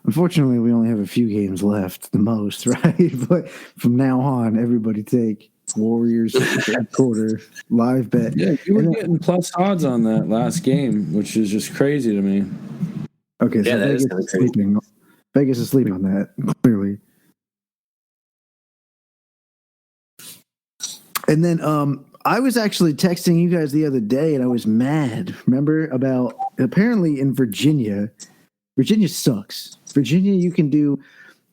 Unfortunately, we only have a few games left, the most, right? But from now on, everybody take Warriors third quarter live bet. Yeah, you were getting plus odds on that last game, which is just crazy to me. Okay, so yeah, Vegas is sleeping on that, clearly. And then I was actually texting you guys the other day, and I was mad. Remember about apparently in Virginia sucks. Virginia, you can do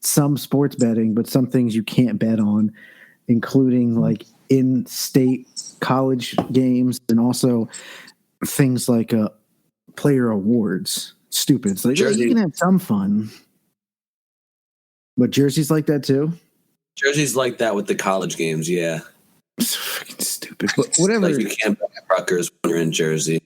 some sports betting, but some things you can't bet on, including like in-state college games and also things like player awards. Stupid. So like, you can have some fun. But Jersey's like that too? Jersey's like that with the college games, yeah. It's fucking stupid. But whatever. Like you can't bet at Rutgers when you're in Jersey.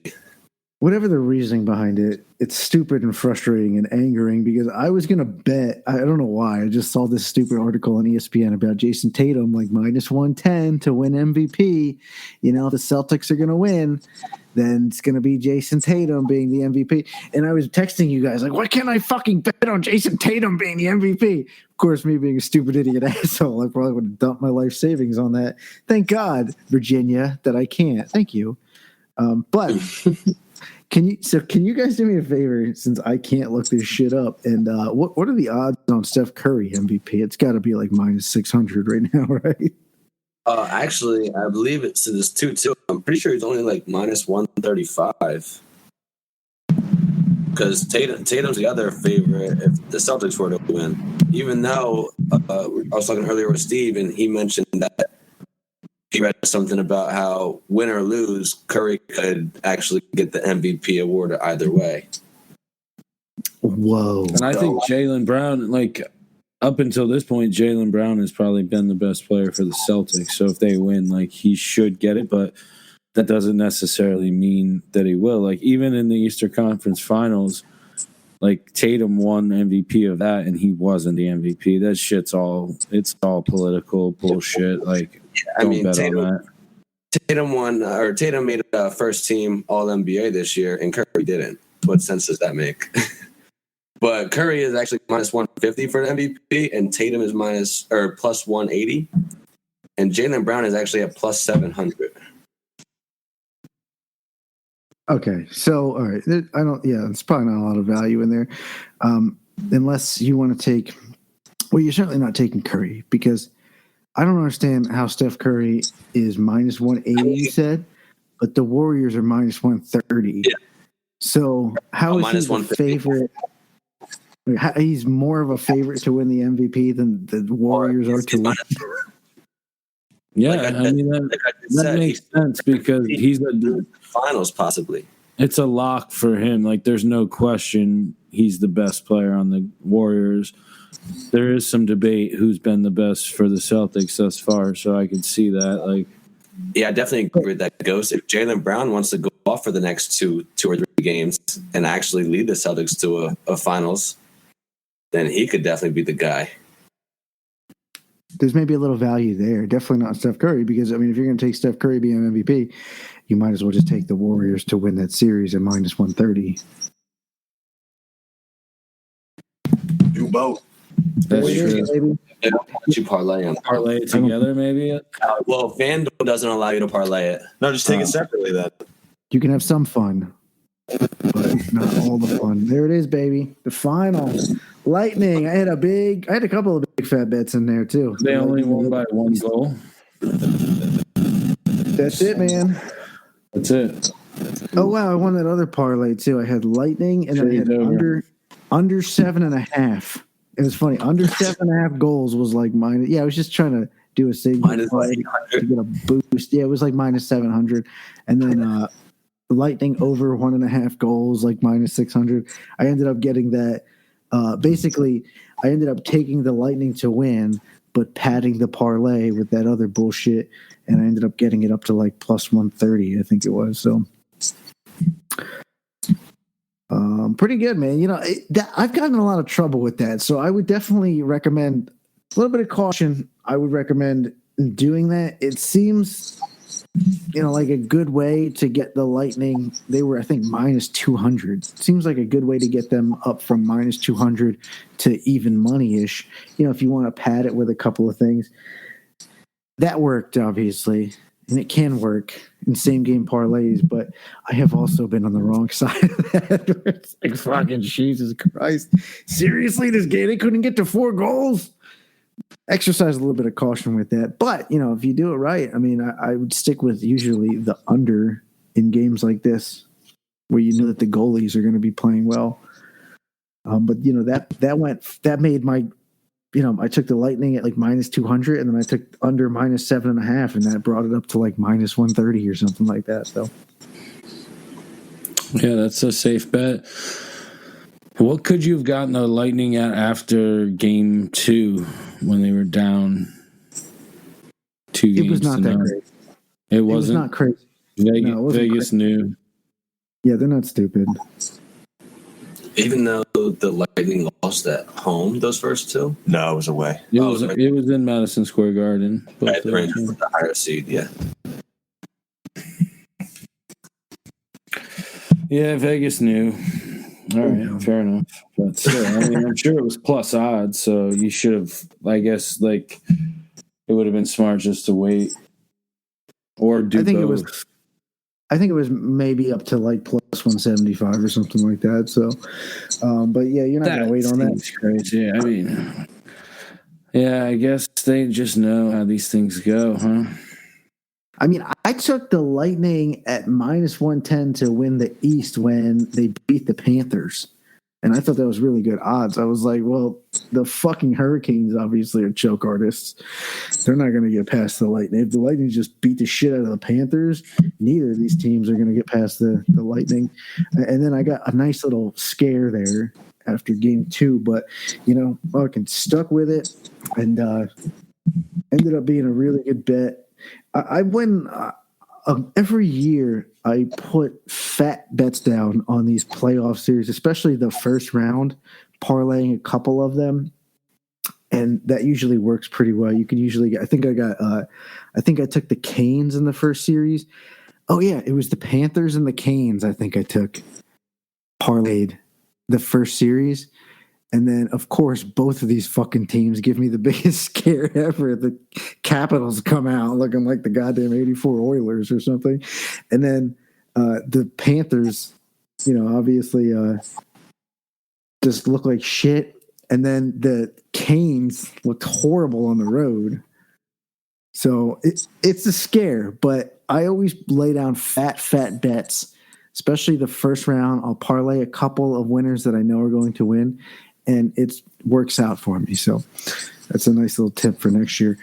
Whatever the reasoning behind it, it's stupid and frustrating and angering because I was going to bet. I don't know why. I just saw this stupid article on ESPN about Jason Tatum, like minus 110 to win MVP. You know, the Celtics are going to win. Then it's going to be Jason Tatum being the MVP. And I was texting you guys, like, why can't I fucking bet on Jason Tatum being the MVP? Of course, me being a stupid idiot asshole, I probably would have dumped my life savings on that. Thank God, Virginia, that I can't. Thank you. But can you guys do me a favor since I can't look this shit up? And what are the odds on Steph Curry MVP? It's got to be like minus 600 right now, right? Actually, I believe it's 2-2. I'm pretty sure he's only like minus 135. Because Tatum's the other favorite if the Celtics were to win. Even though I was talking earlier with Steve, and he mentioned that he read something about how win or lose, Curry could actually get the MVP award either way. Whoa! And I think Jaylen Brown, like up until this point, Jaylen Brown has probably been the best player for the Celtics. So if they win, like he should get it, but that doesn't necessarily mean that he will. Like even in the Eastern Conference Finals, like Tatum won MVP of that, and he wasn't the MVP. That shit's all political bullshit. Like I mean, Tatum won, or Tatum made a first team All NBA this year, and Curry didn't. What sense does that make? But Curry is actually minus 150 for an MVP, and Tatum is plus 180, and Jaylen Brown is actually at plus 700. Okay, so all right, it's probably not a lot of value in there, unless you want to take. Well, you're certainly not taking Curry because I don't understand how Steph Curry is minus 180. You said, but the Warriors are minus 130. Yeah. So how is he the favorite? He's more of a favorite to win the MVP than the Warriors are to win. Yeah, that makes sense because he's a finals possibly. It's a lock for him. Like there's no question he's the best player on the Warriors. There is some debate who's been the best for the Celtics thus far, so I can see that. Like, yeah, I definitely agree with that. Ghost. If Jaylen Brown wants to go off for the next two or three games and actually lead the Celtics to a finals, then he could definitely be the guy. There's maybe a little value there. Definitely not Steph Curry because, I mean, if you're going to take Steph Curry being MVP, you might as well just take the Warriors to win that series at minus 130. Do both. That's true. You parlay it together, maybe? Well, FanDuel doesn't allow you to parlay it. No, just take it separately then. You can have some fun, but not all the fun. There it is, baby. The final. Lightning. I had a couple of big fat bets in there too. They only won by one goal. That's it, man. That's it. Oh wow, I won that other parlay too. I had Lightning and then I had under 7.5. It was funny. Under 7.5 goals was like minus. Yeah, I was just trying to do a single play to get a boost. Yeah, it was like minus 700, and then Lightning over 1.5 goals like minus 600. I ended up getting that. Basically, I ended up taking the Lightning to win, but padding the parlay with that other bullshit, and I ended up getting it up to like plus 130, I think it was. So, pretty good, man. You know, I've gotten a lot of trouble with that, so I would definitely recommend a little bit of caution. I would recommend doing that. It seems, you know, like a good way to get the Lightning. They were, I think, minus 200. Seems like a good way to get them up from minus 200 to even money-ish. You know, if you want to pad it with a couple of things. That worked, obviously, and it can work in same-game parlays, but I have also been on the wrong side of that. It's like, fucking Jesus Christ. Seriously, this game, they couldn't get to 4 goals? exercise a little bit of caution with that. But, if you do it right, I mean, I would stick with usually the under in games like this where you know that the goalies are going to be playing well. But, that made my, I took the Lightning at like minus 200 and then I took under minus 7.5 and that brought it up to like minus 130 or something like that. So, yeah, that's a safe bet. What could you have gotten the Lightning at after game 2 when they were down 2 games? It was not that great. It was wasn't? not crazy. Vegas knew. Yeah, they're not stupid. Even though the Lightning lost at home those first two? No, it was away. It was in Madison Square Garden. Right, the Rangers with the higher seed, yeah. Yeah, Vegas knew. All right, fair enough. But still, I mean, I'm sure it was plus odds, so you should have, I guess, like, it would have been smart just to wait or do both. I think it was maybe up to like plus 175 or something like that. So, but yeah, you're not going to wait on that. Crazy. I mean, yeah, I guess they just know how these things go, huh? I mean, I took the Lightning at minus 110 to win the East when they beat the Panthers. And I thought that was really good odds. I was like, well, the fucking Hurricanes obviously are choke artists. They're not going to get past the Lightning. If the Lightning just beat the shit out of the Panthers, neither of these teams are going to get past the Lightning. And then I got a nice little scare there after game 2. But, fucking stuck with it and ended up being a really good bet. I win every year. I put fat bets down on these playoff series, especially the first round, parlaying a couple of them, and that usually works pretty well. You can usually get. I think I took the Canes in the first series. Oh yeah, it was the Panthers and the Canes. I think I took parlayed the first series. And then, of course, both of these fucking teams give me the biggest scare ever. The Capitals come out looking like the goddamn 84 Oilers or something. And then the Panthers, obviously just look like shit. And then the Canes looked horrible on the road. So it's a scare. But I always lay down fat bets, especially the first round. I'll parlay a couple of winners that I know are going to win. And it works out for me. So that's a nice little tip for next year.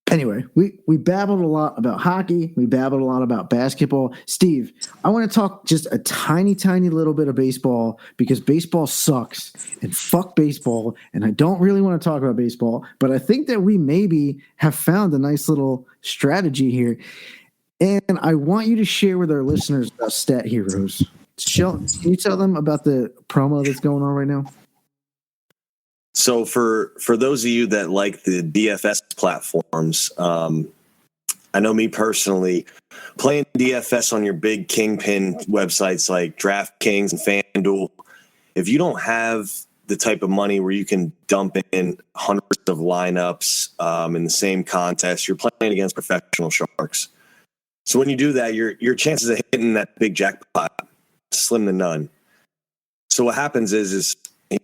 Anyway, we babbled a lot about hockey. We babbled a lot about basketball. Steve, I want to talk just a tiny little bit of baseball because baseball sucks and fuck baseball. And I don't really want to talk about baseball, but I think that we maybe have found a nice little strategy here. And I want you to share with our listeners about Stat Heroes. Can you tell them about the promo that's going on right now? So for those of you that like the DFS platforms, I know me personally, playing DFS on your big kingpin websites like DraftKings and FanDuel, if you don't have the type of money where you can dump in hundreds of lineups in the same contest, you're playing against professional sharks. So when you do that, your chances of hitting that big jackpot slim to none. So what happens is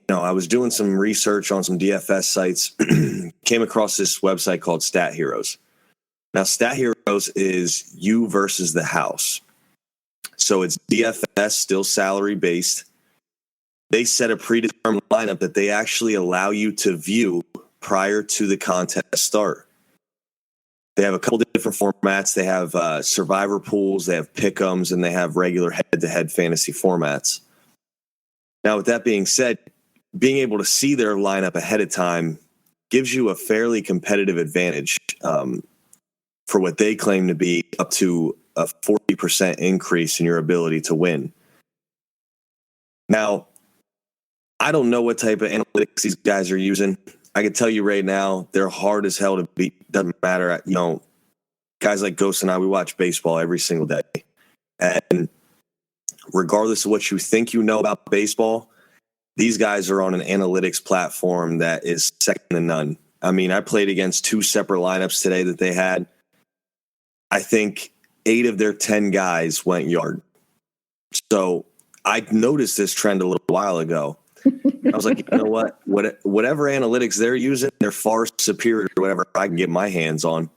I was doing some research on some DFS sites, came across this website called Stat Heroes. Now, Stat Heroes is you versus the house. So it's DFS, still salary based. They set a predetermined lineup that they actually allow you to view prior to the contest start. They have a couple different formats. They have survivor pools, they have pick'ems, and they have regular head-to-head fantasy formats. Now, with that being said, being able to see their lineup ahead of time gives you a fairly competitive advantage for what they claim to be up to a 40% increase in your ability to win. Now, I don't know what type of analytics these guys are using. I can tell you right now, they're hard as hell to beat. Doesn't matter. Guys like Ghost and I, we watch baseball every single day. And regardless of what you think you know about baseball, these guys are on an analytics platform that is second to none. I mean, I played against 2 separate lineups today that they had. I think 8 of their 10 guys went yard. So I noticed this trend a little while ago. I was like, you know what? Whatever analytics they're using, they're far superior to whatever I can get my hands on.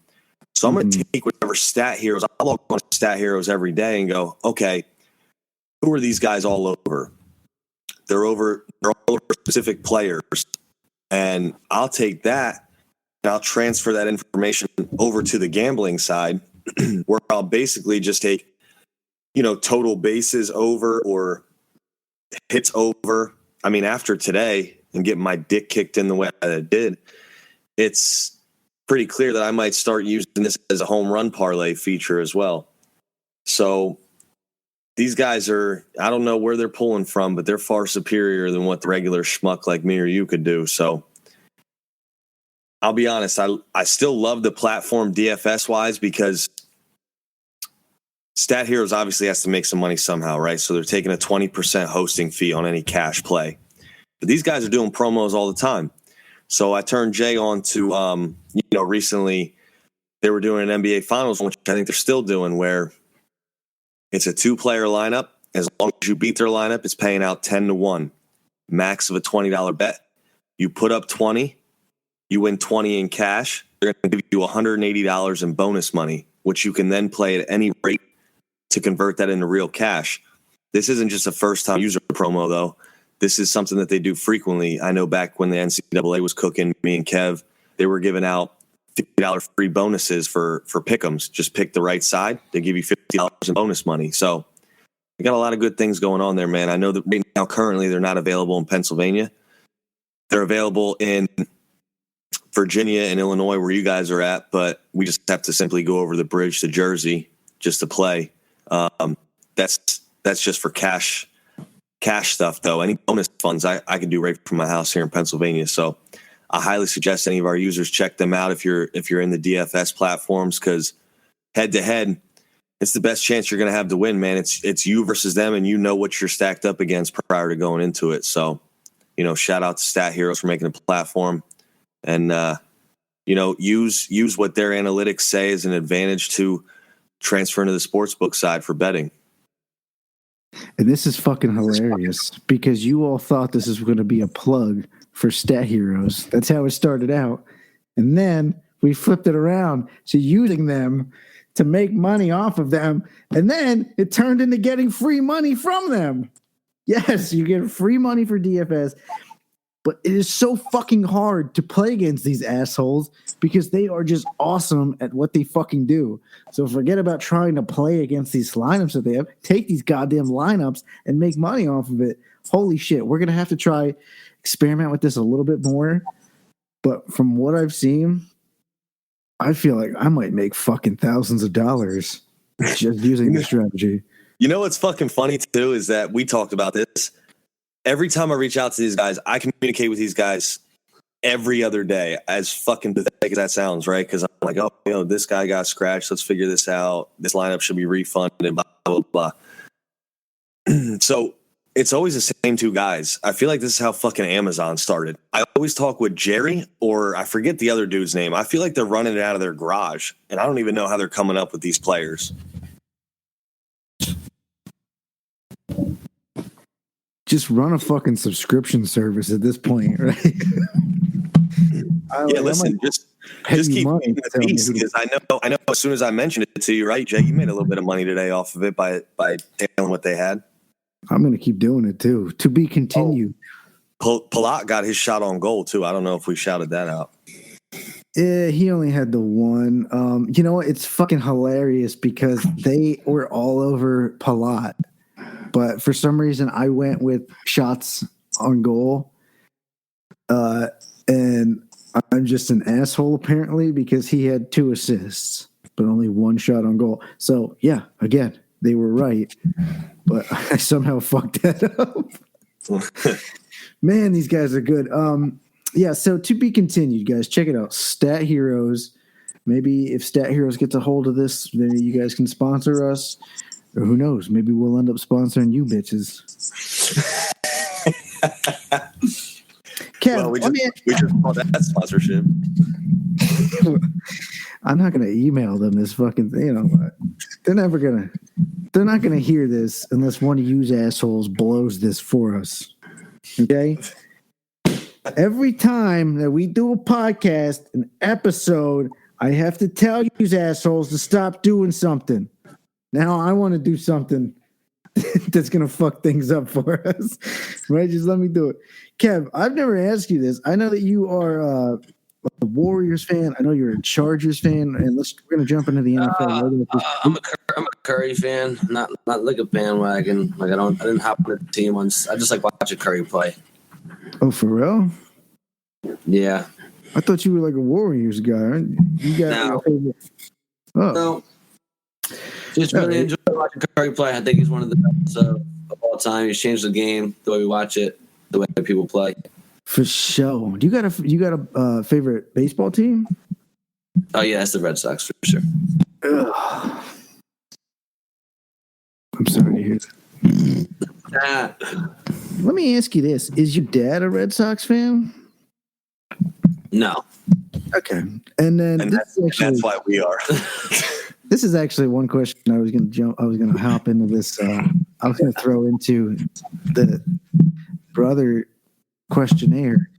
So I'm going to take whatever Stat Heroes. I log on to Stat Heroes every day and go, okay, who are these guys all over? They're all over specific players. And I'll take that and I'll transfer that information over to the gambling side where I'll basically just take, total bases over or hits over. I mean, after today and getting my dick kicked in the way that it did, it's pretty clear that I might start using this as a home run parlay feature as well. So these guys I don't know where they're pulling from, but they're far superior than what the regular schmuck like me or you could do. So I'll be honest, I still love the platform DFS wise because Stat Heroes obviously has to make some money somehow, right? So they're taking a 20% hosting fee on any cash play. But these guys are doing promos all the time. So I turned Jay on to, recently they were doing an NBA Finals, which I think they're still doing, where it's a 2-player lineup. As long as you beat their lineup, it's paying out 10-1, max of a $20 bet. You put up 20, you win 20 in cash. They're going to give you $180 in bonus money, which you can then play at any rate to convert that into real cash. This isn't just a first-time user promo, though. This is something that they do frequently. I know back when the NCAA was cooking, me and Kev, they were giving out $50 free bonuses for pick'ems. Just pick the right side. They give you $50 in bonus money. So they got a lot of good things going on there, man. I know that right now, currently, they're not available in Pennsylvania. They're available in Virginia and Illinois, where you guys are at, but we just have to simply go over the bridge to Jersey just to play. That's just for cash stuff, though. Any bonus funds I can do right from my house here in Pennsylvania. So I highly suggest any of our users check them out if you're in the DFS platforms, because head to head, it's the best chance you're going to have to win, man. It's you versus them, and you know what you're stacked up against prior to going into it. So, shout out to Stat Heroes for making a platform, and use what their analytics say as an advantage to transfer into the sportsbook side for betting. And this is fucking hilarious because you all thought this was going to be a plug for Stat Heroes. That's how it started out. And then we flipped it around to using them to make money off of them. And then it turned into getting free money from them. Yes, you get free money for DFS. But it is so fucking hard to play against these assholes because they are just awesome at what they fucking do. So forget about trying to play against these lineups that they have. Take these goddamn lineups and make money off of it. Holy shit. We're going to have to try experiment with this a little bit more. But from what I've seen, I feel like I might make fucking thousands of dollars just using this strategy. You know what's fucking funny too is that we talked about this. Every time I reach out to these guys, I communicate with these guys every other day, as fucking pathetic as that sounds, right? Because I'm like, this guy got scratched. Let's figure this out. This lineup should be refunded, blah, blah, blah. So it's always the same two guys. I feel like this is how fucking Amazon started. I always talk with Jerry, or I forget the other dude's name. I feel like they're running it out of their garage, and I don't even know how they're coming up with these players. Just run a fucking subscription service at this point, right? Listen, just keep eating the piece, because I know as soon as I mentioned it to you, right, Jay, you made a little bit of money today off of it by telling what they had. I'm going to keep doing it too. To be continued. Palat got his shot on goal too. I don't know if we shouted that out. Yeah, he only had the one. You know what? It's fucking hilarious because they were all over Palat. But for some reason, I went with shots on goal. And I'm just an asshole, apparently, because he had 2 assists, but only 1 shot on goal. So, yeah, again, they were right. But I somehow fucked that up. Man, these guys are good. Yeah, so to be continued, guys. Check it out. Stat Heroes. Maybe if Stat Heroes gets a hold of this, then you guys can sponsor us. Or who knows? Maybe we'll end up sponsoring you bitches. Kev, well, we just call that sponsorship. I'm not going to email them this fucking thing. They're not going to hear this unless one of you assholes blows this for us. Okay. Every time that we do a podcast, an episode, I have to tell you assholes to stop doing something. Now I want to do something that's going to fuck things up for us. Right? Just let me do it. Kev, I've never asked you this. I know that you are a Warriors fan. I know you're a Chargers fan. And we're going to jump into the NFL. I'm a Curry fan, not like a bandwagon. Like I didn't hop on the team once. I just like watching Curry play. Oh, for real? Yeah. I thought you were like a Warriors guy. Right? You got No. Just really enjoy watching Curry play. I think he's one of the best of all time. He's changed the game, the way we watch it, the way people play. For sure. Do you got a favorite baseball team? Oh yeah, it's the Red Sox for sure. Ugh. I'm sorry to hear that. Let me ask you this: is your dad a Red Sox fan? No. Okay, and that's why we are. This is actually one question I was going to hop into this. I was going to throw into the brother questionnaire.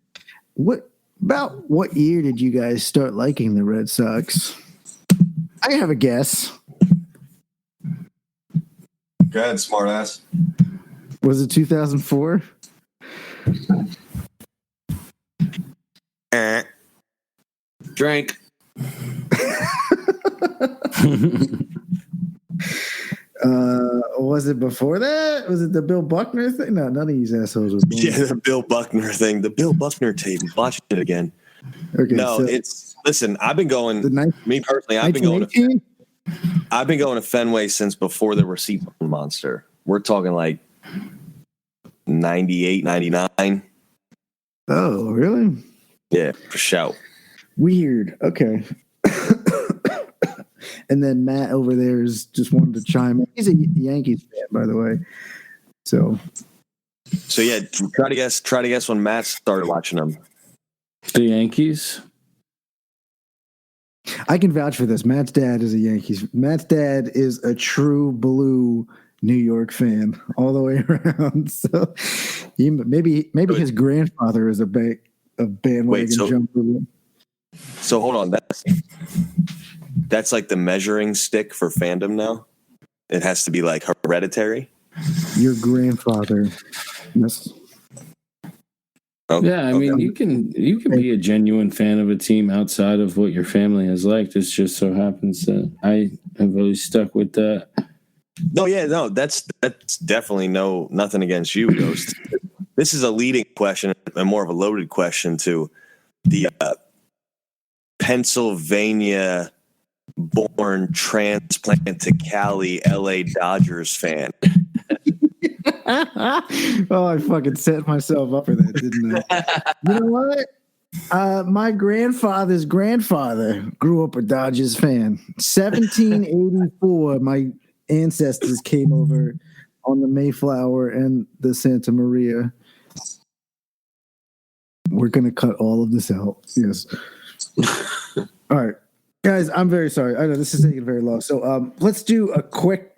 What year did you guys start liking the Red Sox? I have a guess. Go ahead, smartass. Was it 2004? Drink. Was it before that? Was it the Bill Buckner thing? No, none of these assholes was born. Yeah, the Bill Buckner thing. The Bill Buckner tape. Watch it again. Okay, no, listen, I've been going, me personally, I've been going to Fenway since before there were Seatbelt Monster. We're talking like 98, 99. Oh, really? Yeah, for sure. Weird. Okay. And then Matt over there is just wanted to chime in. He's a Yankees fan, by the way. So yeah, try to guess when Matt started watching them. The Yankees? I can vouch for this. Matt's dad is a Yankees. Matt's dad is a true blue New York fan all the way around. So maybe his grandfather is a bandwagon jumper. So hold on, that's like the measuring stick for fandom now. It has to be like hereditary. Your grandfather. Yes. Okay. Yeah, I mean, you can be a genuine fan of a team outside of what your family has liked. It just so happens that I have always stuck with that. No, that's definitely nothing against you, Ghost. This is a leading question and more of a loaded question to the Pennsylvania born transplant to Cali LA Dodgers fan. Oh, I fucking set myself up for that, didn't I? You know what? My grandfather's grandfather grew up a Dodgers fan. 1784, my ancestors came over on the Mayflower and the Santa Maria. We're going to cut all of this out. Yes. All right. Guys, I'm very sorry. I know this is taking very long. So let's do a quick,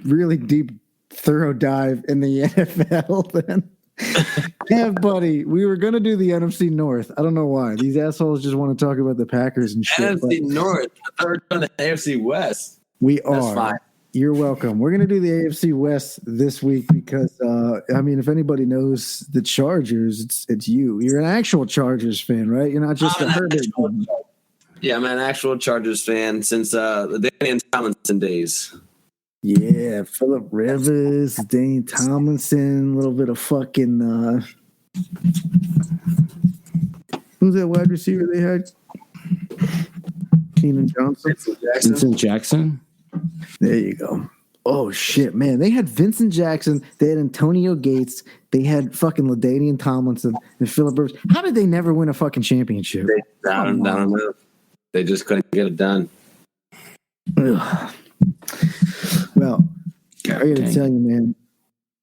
really deep, thorough dive in the NFL then. Yeah, buddy, we were going to do the NFC North. I don't know why. These assholes just want to talk about the Packers and shit. NFC North. I thought we were doing the AFC West. We are. That's fine. You're welcome. We're going to do the AFC West this week because, if anybody knows the Chargers, it's you. You're an actual Chargers fan, right? You're not just a Herbert fan. Yeah, I'm an actual Chargers fan since the Danny and Tomlinson days. Yeah, Phillip Rivers, Danny Tomlinson, a little bit of fucking who's that wide receiver they had? Keenan Johnson. Vincent Jackson. There you go. Oh shit, man! They had Vincent Jackson, they had Antonio Gates, they had fucking LaDainian Tomlinson and Phillip Rivers. How did they never win a fucking championship? I don't know. They just couldn't get it done. Ugh. Well, I gotta tell you, man.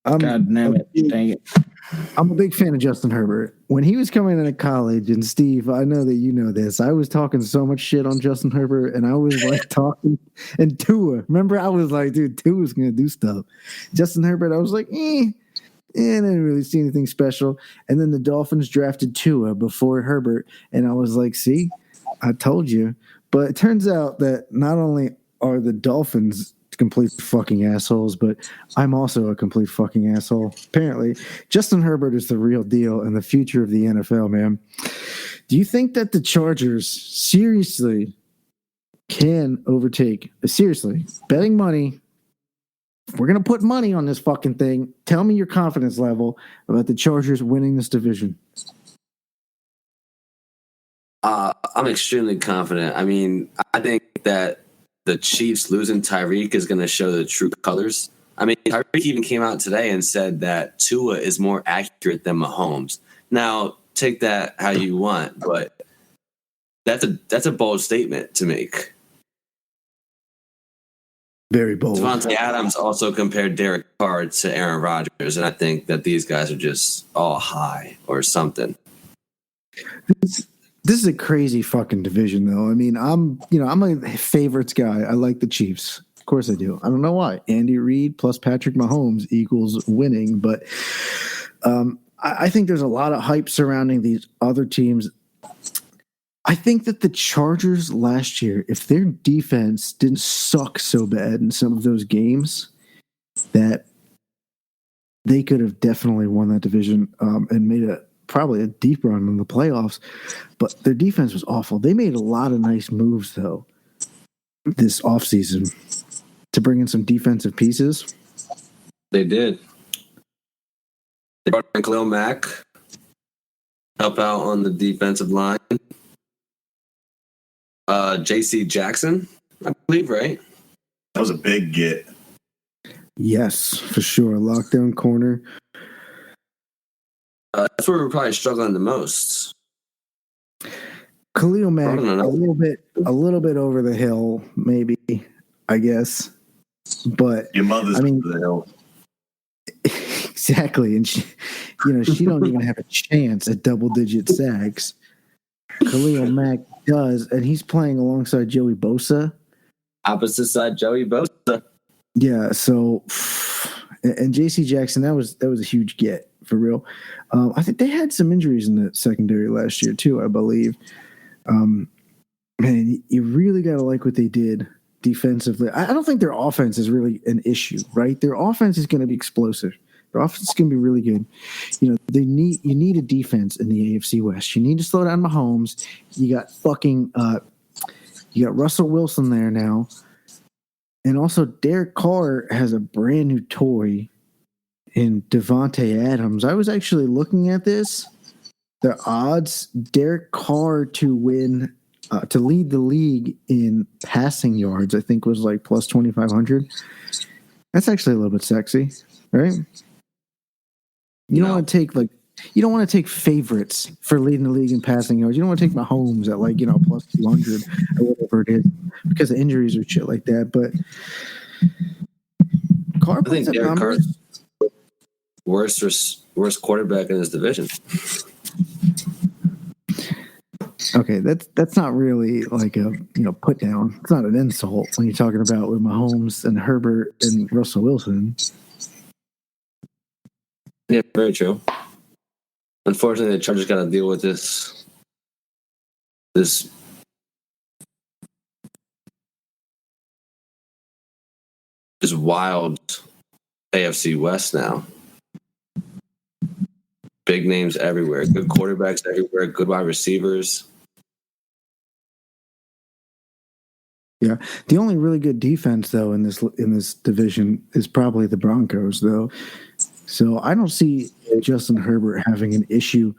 God damn it. Dang it. I'm a big fan of Justin Herbert. When he was coming into college, and Steve, I know that you know this, I was talking so much shit on Justin Herbert, and I was like talking, and Tua. Remember, I was like, dude, Tua's going to do stuff. Justin Herbert, I was like, And I didn't really see anything special. And then the Dolphins drafted Tua before Herbert. And I was like, see, I told you. But it turns out that not only are the Dolphins complete fucking assholes, but I'm also a complete fucking asshole. Apparently, Justin Herbert is the real deal and the future of the NFL, man. Do you think that the Chargers seriously can overtake? Seriously, betting money. We're going to put money on this fucking thing. Tell me your confidence level about the Chargers winning this division. I'm extremely confident. I mean, I think that the Chiefs losing Tyreek is going to show the true colors. I mean, Tyreek even came out today and said that Tua is more accurate than Mahomes. Now, take that how you want, but that's a bold statement to make. Very bold. Devontae Adams also compared Derek Carr to Aaron Rodgers, and I think that these guys are just all high or something. This is a crazy fucking division, though. I mean, I'm a favorites guy. I like the Chiefs. Of course I do. I don't know why. Andy Reid plus Patrick Mahomes equals winning, but I think there's a lot of hype surrounding these other teams. I think that the Chargers last year, if their defense didn't suck so bad in some of those games, that they could have definitely won that division and made probably a deep run in the playoffs. But their defense was awful. They made a lot of nice moves, though, this offseason to bring in some defensive pieces. They did. They brought in Khalil Mack, help out on the defensive line. J.C. Jackson, I believe, right? That was a big get. Yes, for sure. Lockdown corner. That's where we're probably struggling the most. Khalil Mack, a little bit over the hill, maybe, I guess. But Your mother's over the hill. Exactly. And she don't even have a chance at double-digit sacks. Khalil Mack does, and he's playing alongside Joey Bosa. Opposite side, Joey Bosa. Yeah, so and J.C. Jackson, that was a huge get for real. I think they had some injuries in the secondary last year too, I believe. Man, you really got to like what they did defensively. I don't think their offense is really an issue, right? Their offense is going to be explosive. Their offense is going to be really good. You need a defense in the AFC West. You need to slow down Mahomes. You got you got Russell Wilson there now. And also Derek Carr has a brand new toy in Devontae Adams. I was actually looking at this. The odds, Derek Carr to win, to lead the league in passing yards, I think was like plus 2,500. That's actually a little bit sexy, right? You don't want to take favorites for leading the league in passing yards. You don't want to take Mahomes at plus 200 or whatever it is because of injuries or shit like that. But Carr, I think Derek Carr's worst quarterback in this division. Okay, that's not really like a put down. It's not an insult when you're talking about with Mahomes and Herbert and Russell Wilson. Yeah, very true. Unfortunately, the Chargers got to deal with this wild AFC West now. Big names everywhere, good quarterbacks everywhere, good wide receivers. Yeah, the only really good defense though in this division is probably the Broncos though. So I don't see Justin Herbert having an issue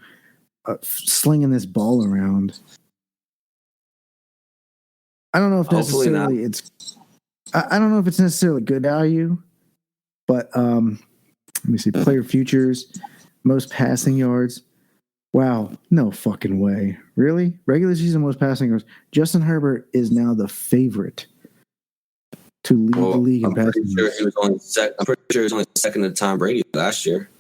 slinging this ball around. I don't know if necessarily I don't know if it's necessarily good value, but let me see. Player futures, most passing yards. Wow, no fucking way. Really? Regular season most passing yards. Justin Herbert is now the favorite to lead the league in passing yards. I'm pretty sure he was only second to Tom Brady last year.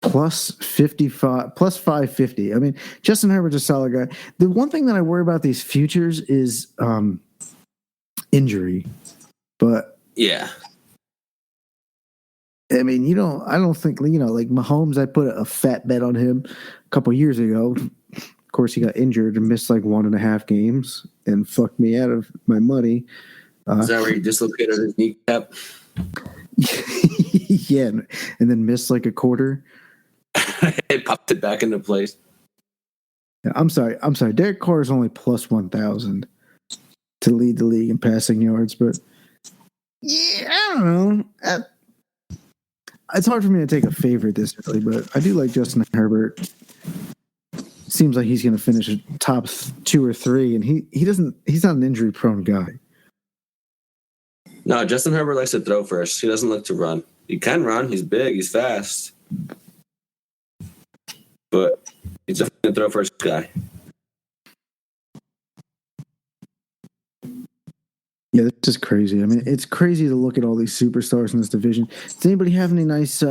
Plus 55, plus 550. I mean, Justin Herbert's a solid guy. The one thing that I worry about these futures is injury. But yeah, I mean, I don't think, like Mahomes, I put a fat bet on him a couple years ago. Of course, he got injured and missed like 1.5 games and fucked me out of my money. Is that where he dislocated his kneecap? Yeah, and then missed like a quarter. It popped it back into place. Yeah, I'm sorry. Derek Carr is only plus 1,000 to lead the league in passing yards, but yeah, I don't know. It's hard for me to take a favorite this early, but I do like Justin Herbert. Seems like he's going to finish top 2 or 3, and he's not an injury prone guy. No, Justin Herbert likes to throw first. He doesn't like to run. He can run. He's big. He's fast. But he's definitely a throw first guy. Yeah, this is crazy. I mean, it's crazy to look at all these superstars in this division. Does anybody have any nice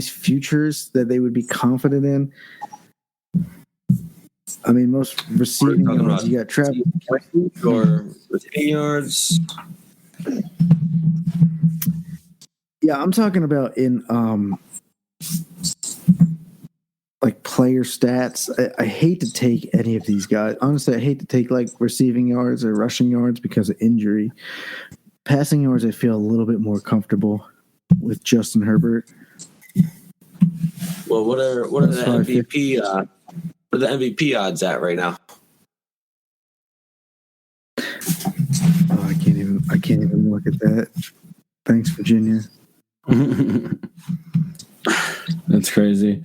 futures that they would be confident in? I mean, most receiving yards, you got Travis or receiving yards. Yeah, I'm talking about in like player stats. I hate to take any of these guys. Honestly, I hate to take like receiving yards or rushing yards because of injury. Passing yards, I feel a little bit more comfortable with Justin Herbert. Well, what are the MVP? What are the MVP odds at right now? Oh, I can't even look at that. Thanks, Virginia. That's crazy.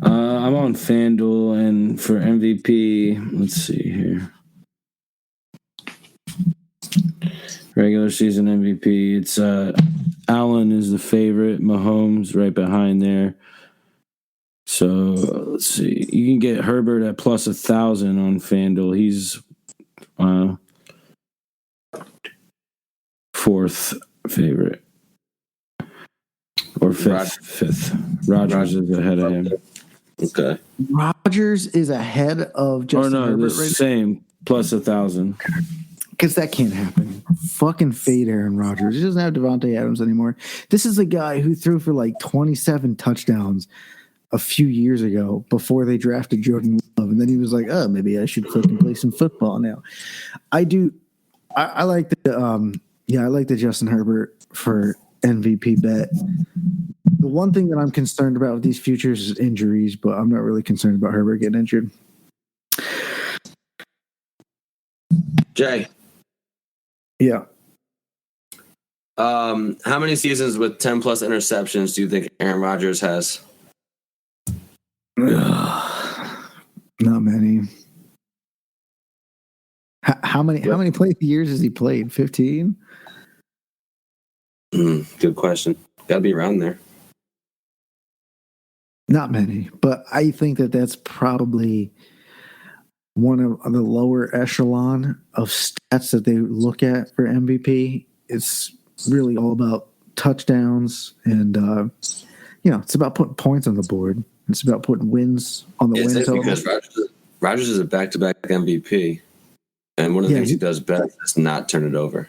I'm on FanDuel, and for MVP, let's see here. Regular season MVP, it's Allen is the favorite. Mahomes right behind there. So let's see. You can get Herbert at plus 1,000 on FanDuel. He's fourth favorite. Or fifth. Rodgers is ahead of him. Okay. Rodgers is ahead of Justin Herbert. The same, plus 1,000. Because that can't happen. Fucking fade Aaron Rodgers. He doesn't have Devontae Adams anymore. This is a guy who threw for like 27 touchdowns a few years ago before they drafted Jordan Love. And then he was like, oh, maybe I should fucking play some football now. I like the Justin Herbert for MVP bet. The one thing that I'm concerned about with these futures is injuries, but I'm not really concerned about Herbert getting injured. Jay. Yeah. How many seasons with 10 plus interceptions do you think Aaron Rodgers has? Not many. How many years has he played? 15? Good question. Gotta be around there. Not many, but I think that's probably one of the lower echelon of stats that they look at for MVP. It's really all about touchdowns and, it's about putting points on the board. It's about putting wins on the win total. Because Rodgers is a back-to-back MVP, and one of the things he does best is not turn it over.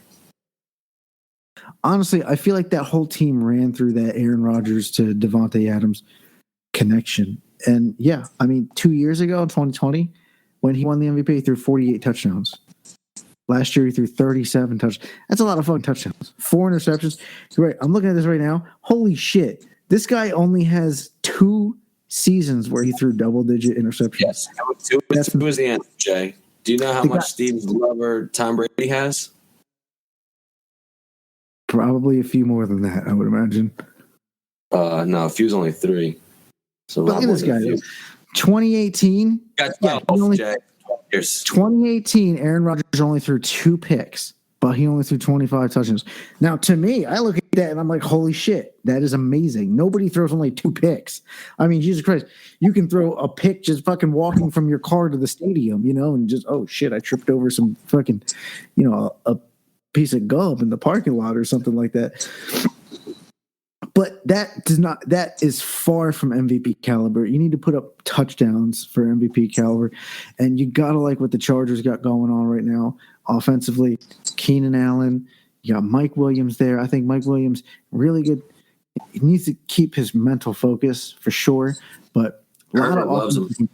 Honestly, I feel like that whole team ran through that Aaron Rodgers to Devontae Adams connection. And, 2 years ago in 2020, when he won the MVP, he threw 48 touchdowns. Last year, he threw 37 touchdowns. That's a lot of fucking touchdowns. 4 interceptions. You're right. I'm looking at this right now. Holy shit. This guy only has 2 seasons where he threw double-digit interceptions. Yes. Two was the answer, Jay. Do you know how much Steve Lover Tom Brady has? Probably a few more than that, I would imagine. No, a few's only 3. So look at this guy. 2018. Got 12, Jay. 2018, Aaron Rodgers only threw 2 picks, but he only threw 25 touchdowns. Now, to me, I look at that and I'm like, holy shit, that is amazing. Nobody throws only 2 picks. I mean, Jesus Christ, you can throw a pick just fucking walking from your car to the stadium, and just, oh shit, I tripped over some fucking, a piece of gum in the parking lot or something like that. But that is far from MVP caliber. You need to put up touchdowns for MVP caliber. And you got to like what the Chargers got going on right now offensively. Keenan Allen, you got Mike Williams there. I think Mike Williams really good. He needs to keep his mental focus for sure, but a lot Herbert of loves him. offense.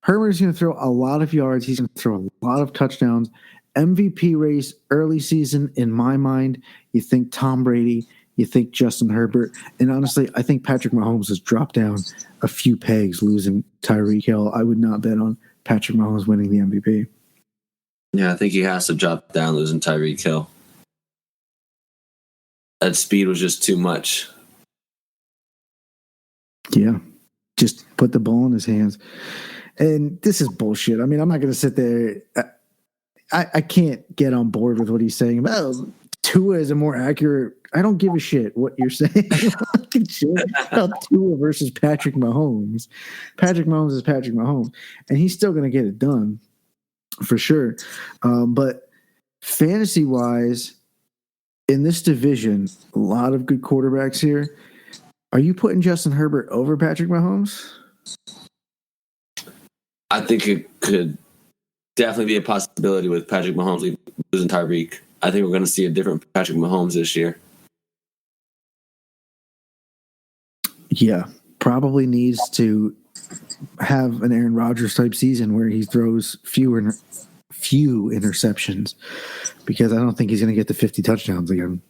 Herbert's going to throw a lot of yards. He's going to throw a lot of touchdowns. MVP race early season, in my mind, you think Tom Brady, you think Justin Herbert, and honestly, I think Patrick Mahomes has dropped down a few pegs losing Tyreek Hill. I would not bet on Patrick Mahomes winning the MVP. Yeah, I think he has to drop down losing Tyreek Hill. That speed was just too much. Yeah, just put the ball in his hands. And this is bullshit. I mean, I'm not going to sit there. I can't get on board with what he's saying about Tua is a more accurate. I don't give a shit what you're saying. I don't give a shit about Tua versus Patrick Mahomes. Patrick Mahomes is Patrick Mahomes, and he's still going to get it done for sure. But fantasy-wise, in this division, a lot of good quarterbacks here. Are you putting Justin Herbert over Patrick Mahomes? I think it could definitely be a possibility with Patrick Mahomes losing Tyreek. I think we're going to see a different Patrick Mahomes this year. Yeah, probably needs to have an Aaron Rodgers type season where he throws few interceptions, because I don't think he's going to get the 50 touchdowns again.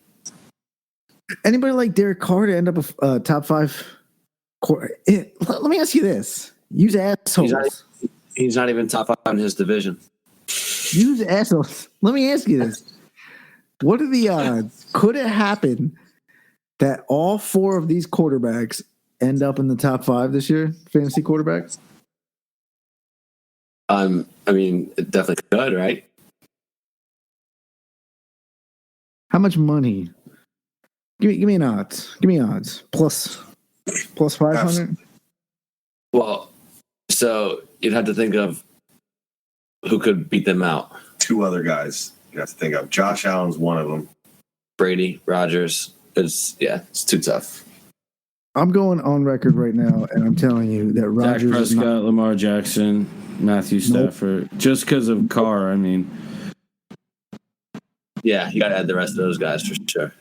Anybody like Derek Carr to end up a top 5? Let me ask you this. Use assholes. He's not even top 5 in his division. Use assholes. Let me ask you this. What are the odds? Could it happen that all 4 of these quarterbacks end up in the top 5 this year, fantasy quarterbacks? I mean, it definitely could, right? How much money? Give me an odds. Give me odds. Plus 500. Well, so you'd have to think of who could beat them out. 2 other guys you have to think of. Josh Allen's one of them. Brady, Rodgers. It's too tough. I'm going on record right now, and I'm telling you that Dak Rodgers is Prescott, not. Lamar Jackson, Matthew Stafford. Just because of Carr, I mean. Yeah, you got to add the rest of those guys for sure.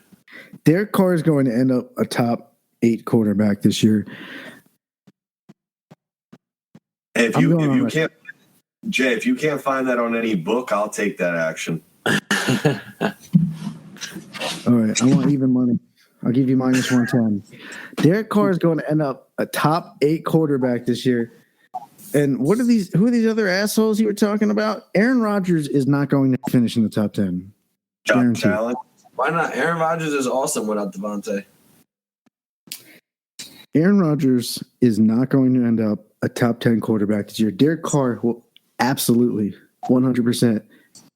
Derek Carr is going to end up a top 8 quarterback this year. If you can't, Jay, if you can't find that on any book, I'll take that action. All right, I want even money. I'll give you minus 110. Derek Carr is going to end up a top 8 quarterback this year. And who are these other assholes you were talking about? Aaron Rodgers is not going to finish in the top 10. Josh Allen. Why not? Aaron Rodgers is awesome without Devontae. Aaron Rodgers is not going to end up a top 10 quarterback this year. Derek Carr will absolutely 100%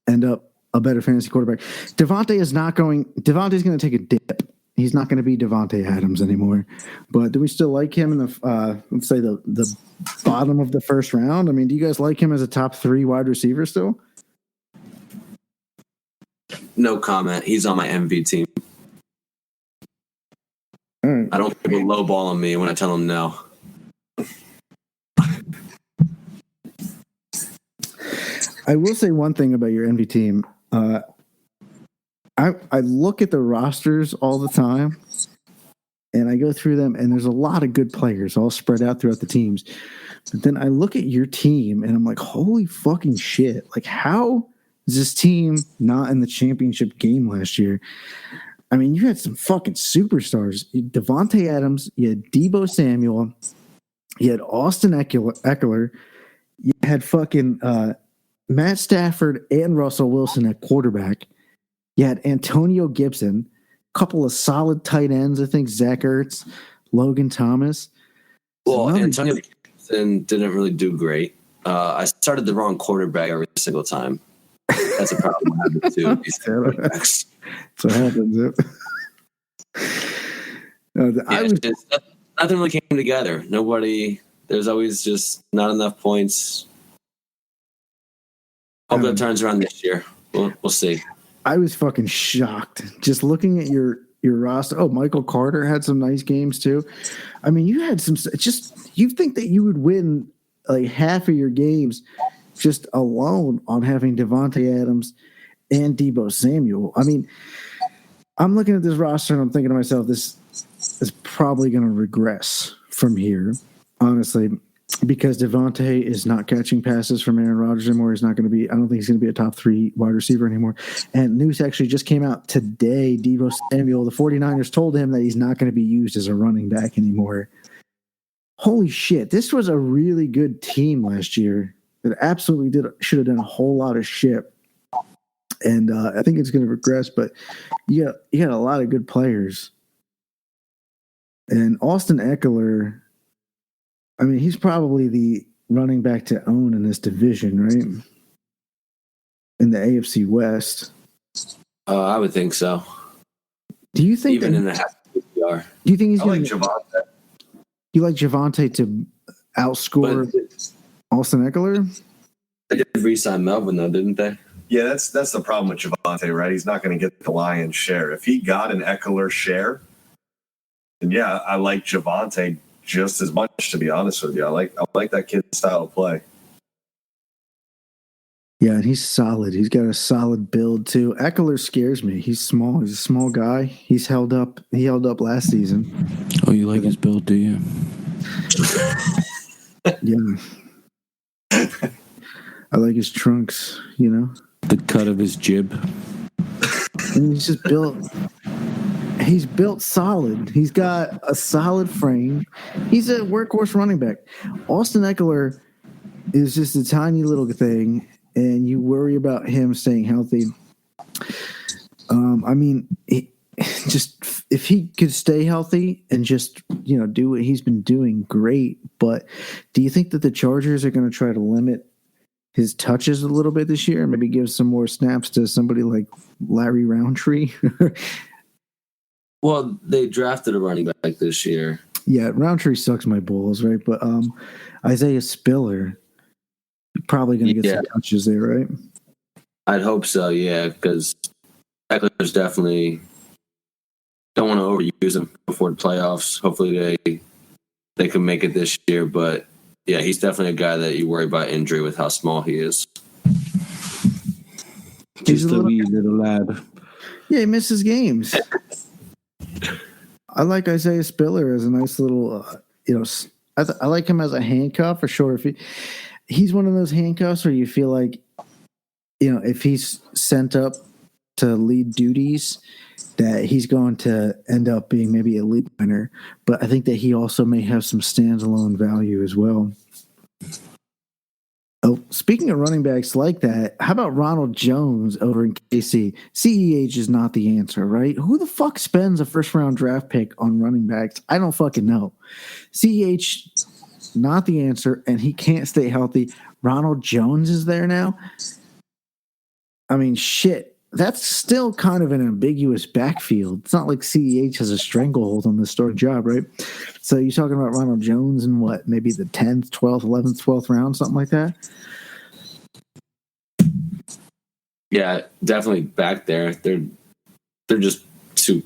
end up a better fantasy quarterback. Devontae's going to take a dip. He's not going to be Devontae Adams anymore. But do we still like him in the let's say the bottom of the first round? I mean, do you guys like him as a top 3 wide receiver still? No comment. He's on my MV team. All right. I don't think he'll lowball on me when I tell him no. I will say one thing about your MV team. I look at the rosters all the time, and I go through them, and there's a lot of good players all spread out throughout the teams. But then I look at your team, and I'm like, holy fucking shit. Like, how is this team not in the championship game last year? I mean, you had some fucking superstars. Devontae Adams, you had Deebo Samuel, you had Austin Eckler, you had fucking Matt Stafford and Russell Wilson at quarterback. You had Antonio Gibson, a couple of solid tight ends, I think, Zach Ertz, Logan Thomas. Well, Antonio Gibson didn't really do great. I started the wrong quarterback every single time. That's a problem I have with 2 of these quarterbacks. That's what happens. Nothing really came together. There's always just not enough points. Hope that turns around this year. We'll see. I was fucking shocked just looking at your roster. Oh, Michael Carter had some nice games too. I mean, you had some. You think that you would win like half of your games just alone on having Devontae Adams and Deebo Samuel. I mean, I'm looking at this roster and I'm thinking to myself, this is probably going to regress from here, honestly, because Devontae is not catching passes from Aaron Rodgers anymore. He's not going to be, I don't think he's going to be a top 3 wide receiver anymore. And news actually just came out today. Deebo Samuel, the 49ers told him that he's not going to be used as a running back anymore. Holy shit. This was a really good team last year that absolutely should have done a whole lot of shit. And I think it's going to regress, but you got a lot of good players. And Austin Eckler, I mean, he's probably the running back to own in this division, right? In the AFC West. I would think so. Do you think even in the half PPR? Do you think he's I going like Javonte. You like Javonte to outscore Austin Eckler? They did re-sign Melvin though, didn't they? Yeah, that's the problem with Javonte, right? He's not going to get the lion's share. If he got an Eckler share, then yeah, I like Javonte just as much, to be honest with you. I like that kid's style of play. Yeah, and he's solid. He's got a solid build too. Eckler scares me. He's small. He's a small guy. He held up last season. Oh, you like his build, do you? Yeah. I like his trunks, you know. The cut of his jib. And he's just built. He's built solid. He's got a solid frame. He's a workhorse running back. Austin Eckler is just a tiny little thing, and you worry about him staying healthy. I mean, just if he could stay healthy and just do what he's been doing, great. But do you think that the Chargers are going to try to limit his touches a little bit this year? Maybe give some more snaps to somebody like Larry Roundtree. Well, they drafted a running back this year. Yeah, Roundtree sucks my balls, right? But Isaiah Spiller, probably going to get some touches there, right? I'd hope so, yeah, because Eckler's definitely don't want to overuse him before the playoffs. Hopefully they can make it this year, but yeah, he's definitely a guy that you worry about injury with how small he is. Just a wee little lad. Yeah, he misses games. I like Isaiah Spiller as a nice little, I like him as a handcuff for sure. If he's one of those handcuffs where you feel like, if he's sent up to lead duties, that he's going to end up being maybe a league winner. But I think that he also may have some standalone value as well. Oh, speaking of running backs like that, how about Ronald Jones over in KC? CEH is not the answer, right? Who the fuck spends a first-round draft pick on running backs? I don't fucking know. CEH, not the answer, and he can't stay healthy. Ronald Jones is there now? I mean, shit. That's still kind of an ambiguous backfield. It's not like CEH has a stranglehold on this starting job, right? So you're talking about Ronald Jones in what, maybe the 10th, 12th, 11th, 12th round, something like that? Yeah, definitely back there. They're just too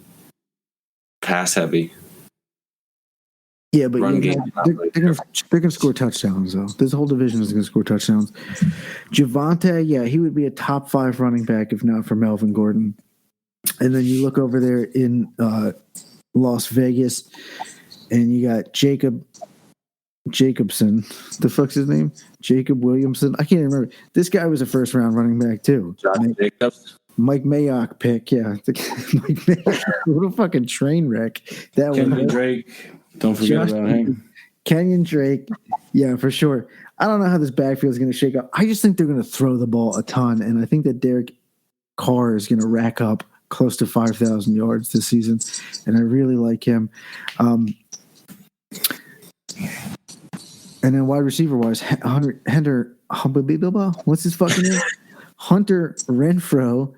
pass heavy. Yeah, but Run they're going to score touchdowns, though. This whole division is going to score touchdowns. Javonte, yeah, he would be a top 5 running back if not for Melvin Gordon. And then you look over there in Las Vegas, and you got Jacobson. The fuck's his name? Jacob Williamson. I can't remember. This guy was a first-round running back, too. Josh Jacobs. Mike Mayock pick, yeah. Mike Mayock, what a fucking train wreck. That Kenyon Drake. Don't forget about him. Kenyon Drake, yeah, for sure. I don't know how this backfield is going to shake up. I just think they're going to throw the ball a ton, and I think that Derek Carr is going to rack up close to 5,000 yards this season, and I really like him. And then wide receiver-wise, what's his fucking name? Hunter Renfrow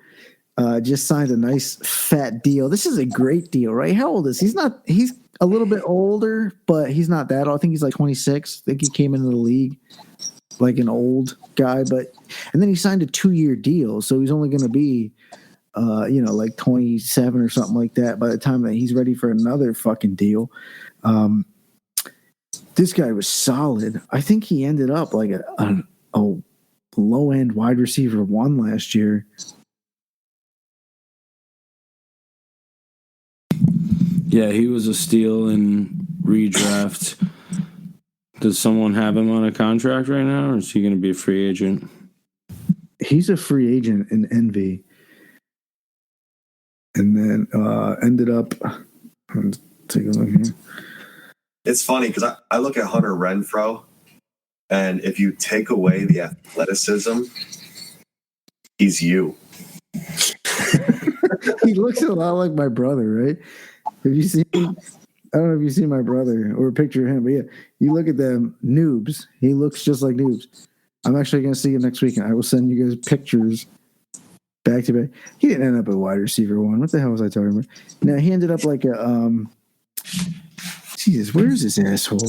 just signed a nice fat deal. This is a great deal, right? How old is he? He's a little bit older, but he's not that old. I think he's like 26. I think he came into the league like an old guy, and then he signed a 2-year deal, so he's only going to be, like 27 or something like that by the time that he's ready for another fucking deal. This guy was solid. I think he ended up like a low-end wide receiver 1 last year. Yeah, he was a steal in redraft. Does someone have him on a contract right now, or is he going to be a free agent? He's a free agent in Envy. And then ended up, let's take a look here. It's funny because I look at Hunter Renfroe, and if you take away the athleticism, he's you. He looks a lot like my brother, right? Have you seen? I don't know if you've seen my brother or a picture of him, but yeah, you look at them, Noobs. He looks just like Noobs. I'm actually going to see him next week, and I will send you guys pictures back to back. He didn't end up a wide receiver one. What the hell was I talking about? No, he ended up like a Jesus, where's this asshole?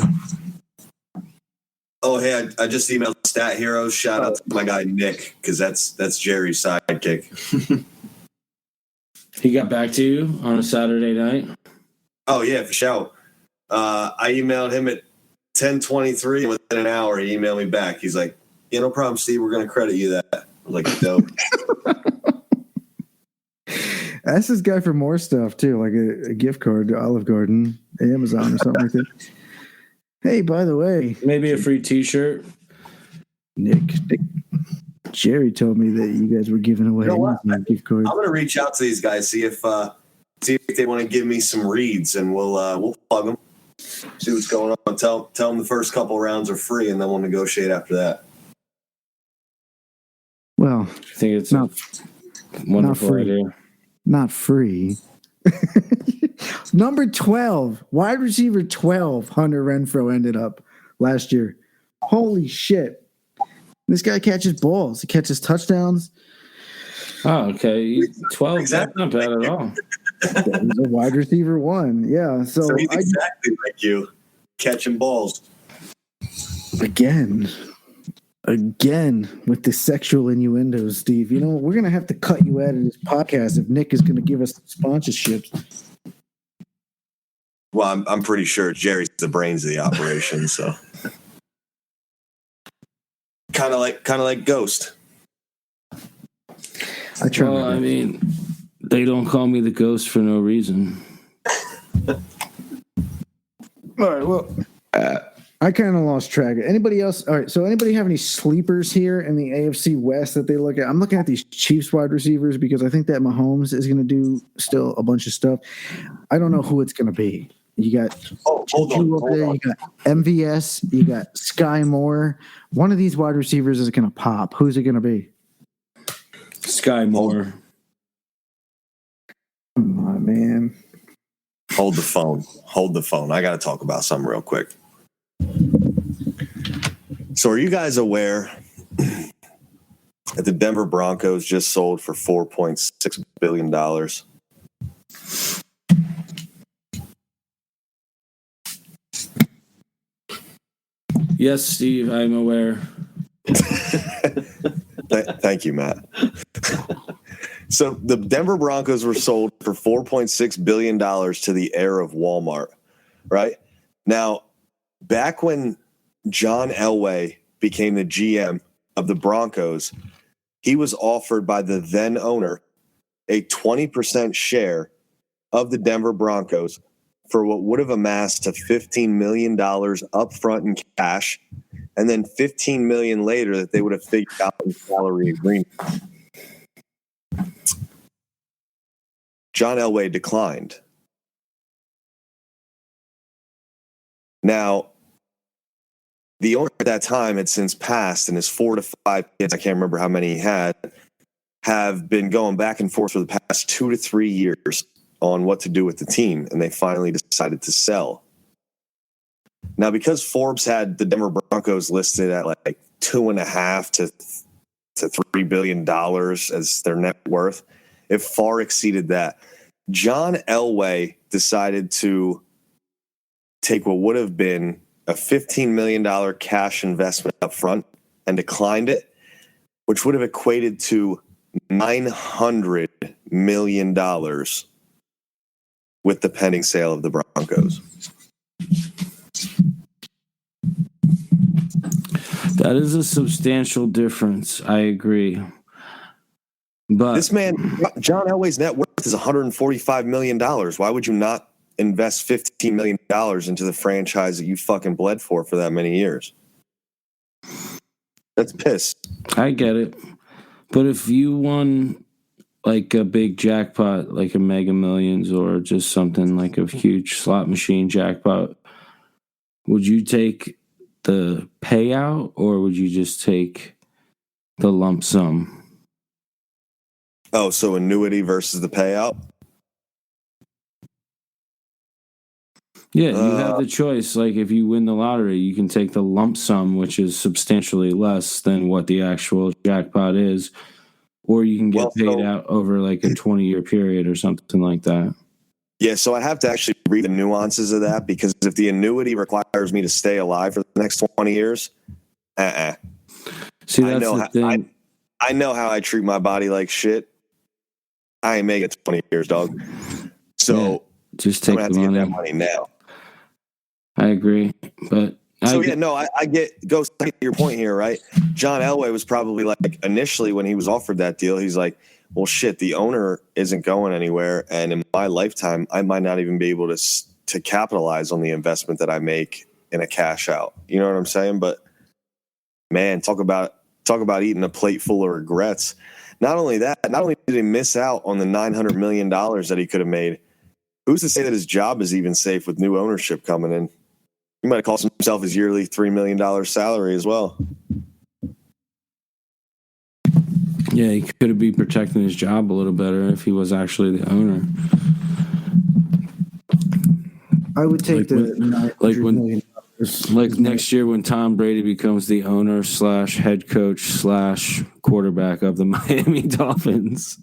Oh, hey, I just emailed Stat Heroes. Shout out to my guy Nick, because that's Jerry's sidekick. He got back to you on a Saturday night? Oh, yeah, for sure. I emailed him at 10:23, and within an hour, he emailed me back. He's like, yeah, no problem, Steve. We're going to credit you that. I was like, dope. That's this guy for more stuff, too, like a gift card to Olive Garden, Amazon, or something like that. Hey, by the way. Maybe a free T-shirt. Nick, Jerry told me that you guys were giving away gift cards. I'm going to reach out to these guys, see if they want to give me some reads, and we'll plug them, see what's going on. Tell them the first couple rounds are free, and then we'll negotiate after that. Well, I think it's not wonderful free. idea. Not free. Number 12, wide receiver 12, Hunter Renfroe ended up last year. Holy shit. This guy catches balls. He catches touchdowns. Oh, okay. 12, exactly. That's not bad at all. He's a wide receiver one. Yeah. So he's exactly like you, catching balls. Again with the sexual innuendos, Steve. You know, we're going to have to cut you out of this podcast if Nick is going to give us sponsorships. Well, I'm pretty sure Jerry's the brains of the operation, so kind of like Ghost. I mean, they don't call me the Ghost for no reason. All right, well, I kind of lost track. Anybody else? All right, so anybody have any sleepers here in the AFC West that they look at? I'm looking at these Chiefs wide receivers because I think that Mahomes is going to do still a bunch of stuff. I don't know who it's going to be. You got hold on. You got MVS, you got Sky Moore. One of these wide receivers is going to pop. Who's it going to be? Sky Moore. Come on, man. Hold the phone. I got to talk about something real quick. So are you guys aware that the Denver Broncos just sold for $4.6 billion? Yes, Steve, I'm aware. Thank you, Matt. So the Denver Broncos were sold for $4.6 billion to the heir of Walmart, right? Now, back when John Elway became the GM of the Broncos, he was offered by the then owner a 20% share of the Denver Broncos for what would have amassed to $15 million up front in cash, and then $15 million later that they would have figured out in salary agreement. John Elway declined. Now, the owner at that time had since passed, and his 4 to 5 kids, I can't remember how many he had, have been going back and forth for the past 2 to 3 years on what to do with the team, and they finally decided to sell. Now, because Forbes had the Denver Broncos listed at like $2.5 to $3 billion as their net worth, it far exceeded that. John Elway decided to take what would have been a $15 million cash investment up front and declined it, which would have equated to $900 million with the pending sale of the Broncos. That is a substantial difference. I agree. But this man, John Elway's net worth is $145 million. Why would you not invest $15 million into the franchise that you fucking bled for that many years. That's piss. I get it. But if you won like a big jackpot, like a Mega Millions or just something like a huge slot machine jackpot, would you take the payout or would you just take the lump sum? Oh, so annuity versus the payout? Yeah, you have the choice. Like if you win the lottery, you can take the lump sum, which is substantially less than what the actual jackpot is, or you can get paid out over like a 20-year period or something like that. Yeah, so I have to actually read the nuances of that, because if the annuity requires me to stay alive for the next 20 years, See, that's the thing. I know how I treat my body like shit. I ain't making 20 years, dog. So just take I'm gonna have to get that money now. I agree, but I get goes to your point here, right? John Elway was probably like, initially when he was offered that deal, he's like, well, shit, the owner isn't going anywhere, and in my lifetime, I might not even be able to capitalize on the investment that I make in a cash out. You know what I'm saying? But man, talk about eating a plate full of regrets. Not only that, not only did he miss out on the $900 million that he could have made, who's to say that his job is even safe with new ownership coming in? He might have cost himself his yearly $3 million salary as well. Yeah, he could be protecting his job a little better if he was actually the owner. I would take like next year when Tom Brady becomes the owner / head coach / quarterback of the Miami Dolphins.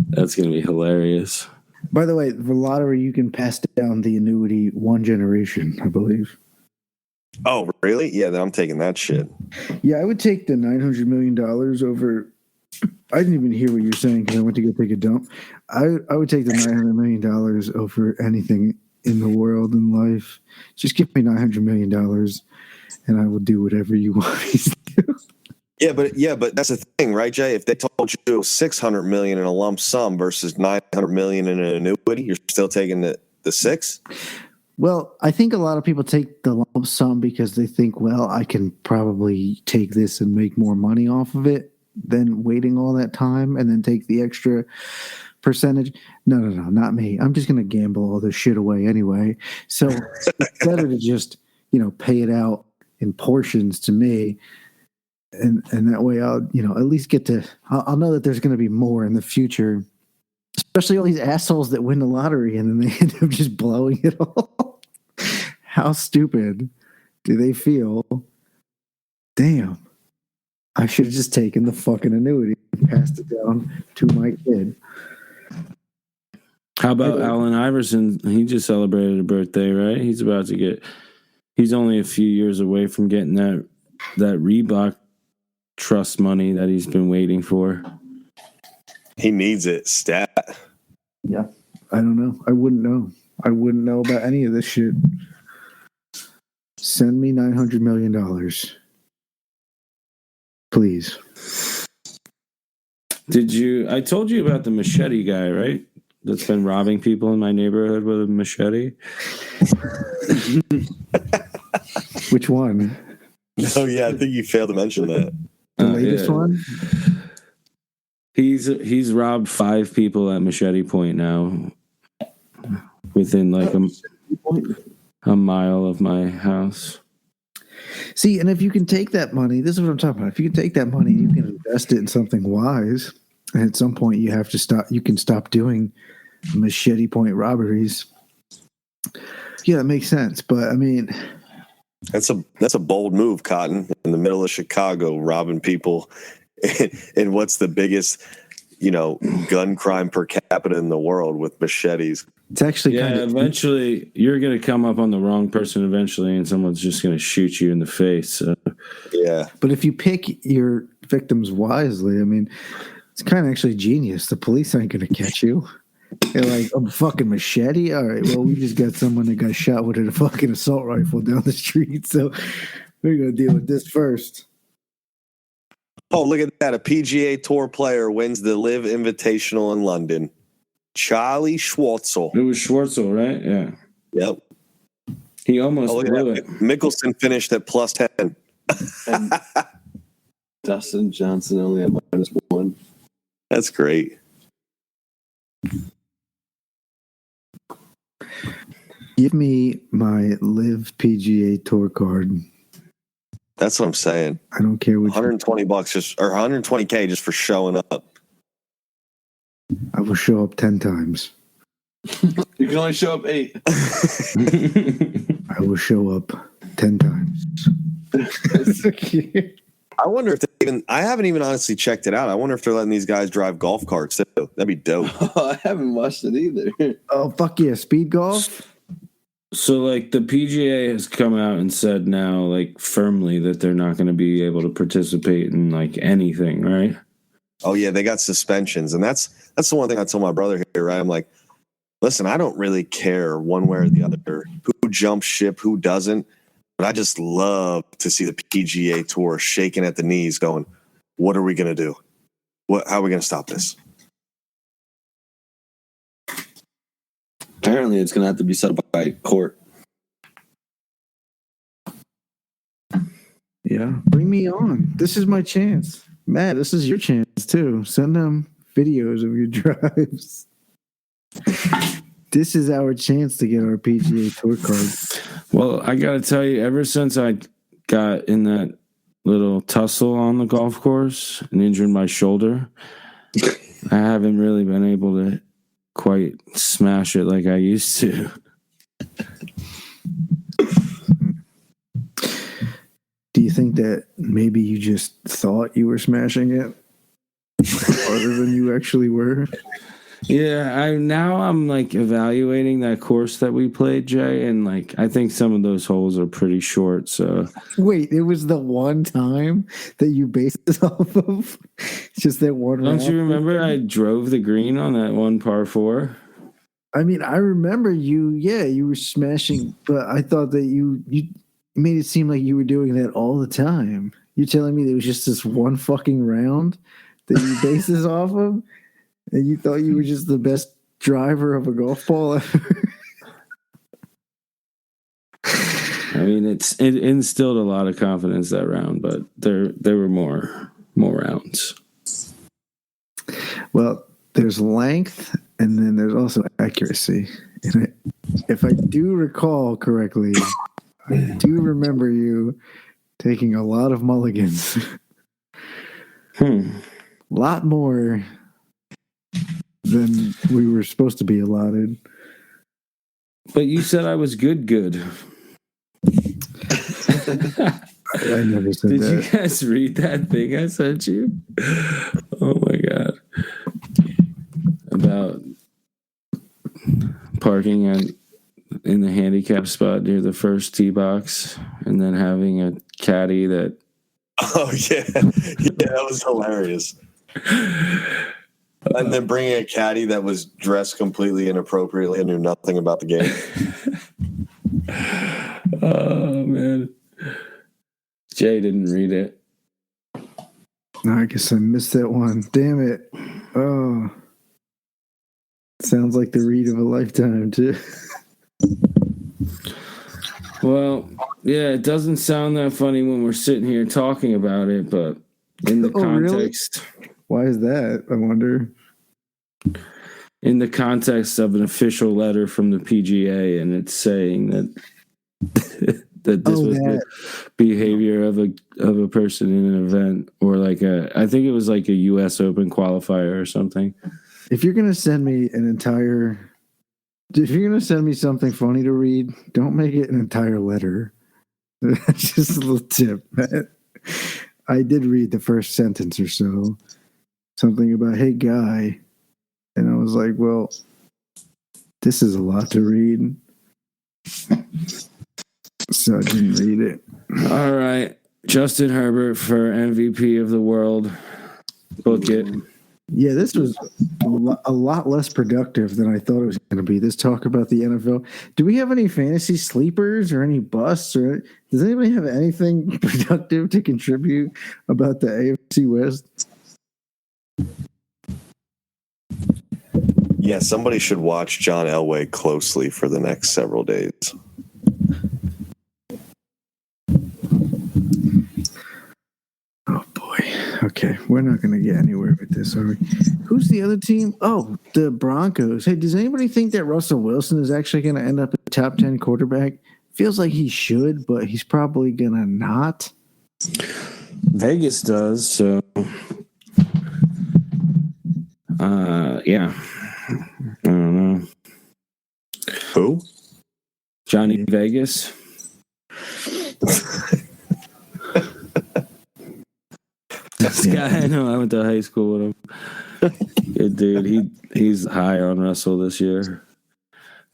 That's going to be hilarious. By the way, the lottery, you can pass down the annuity one generation, I believe. Oh, really? Yeah, then I'm taking that shit. Yeah, I would take the $900 million over. I didn't even hear what you were saying because I went to go take a dump. I would take the $900 million over anything in the world and life. Just give me $900 million and I will do whatever you want me to do. Yeah, but that's the thing, right, Jay? If they told you $600 million in a lump sum versus $900 million in an annuity, you're still taking the six? Well, I think a lot of people take the lump sum because they think, well, I can probably take this and make more money off of it than waiting all that time and then take the extra percentage. No, not me. I'm just going to gamble all this shit away anyway. So it's better to just, pay it out in portions to me. And that way I'll, at least I'll know that there's going to be more in the future, especially all these assholes that win the lottery and then they end up just blowing it all. How stupid do they feel? Damn. I should have just taken the fucking annuity and passed it down to my kid. How about Allen Iverson? He just celebrated a birthday, right? He's only a few years away from getting that Reebok trust money that he's been waiting for. He needs it. Stat. Yeah. I don't know. I wouldn't know about any of this shit. Send me $900 million. Please. I told you about the machete guy, right? That's been robbing people in my neighborhood with a machete. Which one? Oh, yeah. I think you failed to mention that. The latest one? He's robbed 5 people at Machete Point now, within like a mile of my house. See, and if you can take that money, this is what I'm talking about. If you can take that money, you can invest it in something wise. And at some point, you have to stop. You can stop doing Machete Point robberies. Yeah, that makes sense. But I mean, that's a bold move, Cotton, in the middle of Chicago, robbing people in what's the biggest, gun crime per capita in the world with machetes. It's actually eventually you're going to come up on the wrong person eventually, and someone's just going to shoot you in the face. So. Yeah. But if you pick your victims wisely, I mean, it's kind of actually genius. The police ain't going to catch you. They're like, a fucking machete? All right, well, we just got someone that got shot with a fucking assault rifle down the street, so we're going to deal with this first. Oh, look at that. A PGA Tour player wins the LIV Invitational in London. Charlie Schwartzel. It was Schwartzel, right? Yeah. Yep. He almost Look at blew that. it. Mickelson finished at plus 10. And Dustin Johnson only at -1. That's great. Give me my LIV PGA Tour card. That's what I'm saying. I don't care what. $120 just or $120K just for showing up. I will show up 10 times. You can only show up 8. I will show up 10 times. I wonder if they even. I haven't even honestly checked it out. I wonder if they're letting these guys drive golf carts too. That'd be dope. I haven't watched it either. Oh, fuck yeah. Speed golf? So, like, the PGA has come out and said now, like, firmly that they're not going to be able to participate in, like, anything, right? Oh yeah, they got suspensions, and that's the one thing I told my brother here. Right, I'm like, listen, I don't really care one way or the other who jumps ship, who doesn't, but I just love to see the PGA Tour shaking at the knees, going, "What are we going to do? How are we going to stop this?" Apparently, it's going to have to be settled by court. Yeah. Bring me on. This is my chance. Matt, this is your chance too. Send them videos of your drives. This is our chance to get our PGA Tour card. Well, I got to tell you, ever since I got in that little tussle on the golf course and injured my shoulder, I haven't really been able to quite smash it like I used to. Do you think that maybe you just thought you were smashing it harder than you actually were? Yeah, I'm like evaluating that course that we played, Jay, and like I think some of those holes are pretty short. So Wait, it was the one time that you based it off of? It's just that one don't round? you remember I drove the green on that one par 4? I mean, I remember you were smashing, but I thought that you made it seem like you were doing that all the time. You're telling me there was just this one fucking round that you based this off of? And you thought you were just the best driver of a golf ball ever? I mean, it instilled a lot of confidence that round, but there were more rounds. Well, there's length, and then there's also accuracy. And if I do recall correctly, I do remember you taking a lot of mulligans. A lot more than we were supposed to be allotted. But you said I was good. I never said Did that. you guys read that thing I sent you? Oh my God. About parking in the handicap spot near the first tee box and then having a caddy that. Oh yeah, that was hilarious. And then bringing a caddy that was dressed completely inappropriately and knew nothing about the game. Oh man, Jay didn't read it. No, I guess I missed that one. Damn it. Oh. Sounds like the read of a lifetime, too. Well, yeah, it doesn't sound that funny when we're sitting here talking about it, but in the context. Really? Why is that? I wonder. In the context of an official letter from the PGA, and it's saying that that this was the behavior of a person in an event, or like I think it was like a U.S. Open qualifier or something. If you're gonna send me something funny to read, don't make it an entire letter. That's just a little tip. I did read the first sentence or so, something about "Hey guy," and I was like, "Well, this is a lot to read," so I didn't read it. All right, Justin Herbert for MVP of the world. Book it. Yeah, this was a lot less productive than I thought it was going to be. This talk about the NFL. Do we have any fantasy sleepers or any busts? Or does anybody have anything productive to contribute about the AFC West? Yeah, somebody should watch John Elway closely for the next several days. Oh boy. Okay, we're not going to get anywhere with this, are we? Who's the other team? Oh, the Broncos. Hey, does anybody think that Russell Wilson is actually going to end up a top 10 quarterback? Feels like he should, but he's probably going to not. Vegas does, so yeah. I don't know. Who? Johnny Vegas. This guy, I know, I went to high school with him. Good dude. He's high on Russell this year.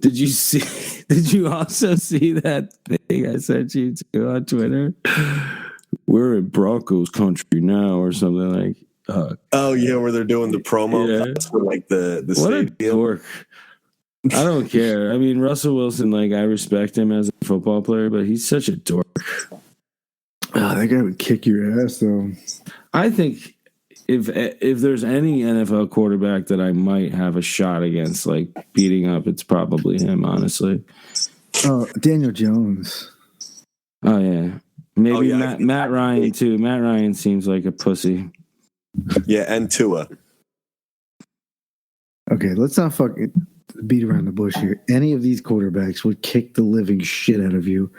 Did you also see that thing I sent you to on Twitter? We're in Broncos country now, or something like. Oh yeah, where they're doing the promo for like the what stadium. A dork. I don't care. I mean, Russell Wilson, like, I respect him as a football player, but he's such a dork. Oh, that guy would kick your ass, though. I think if there's any NFL quarterback that I might have a shot against, like, beating up, it's probably him, honestly. Oh, Daniel Jones. Oh, yeah. Maybe yeah, Matt Ryan, too. Matt Ryan seems like a pussy. Yeah, and Tua. Okay, let's not beat around the bush here. Any of these quarterbacks would kick the living shit out of you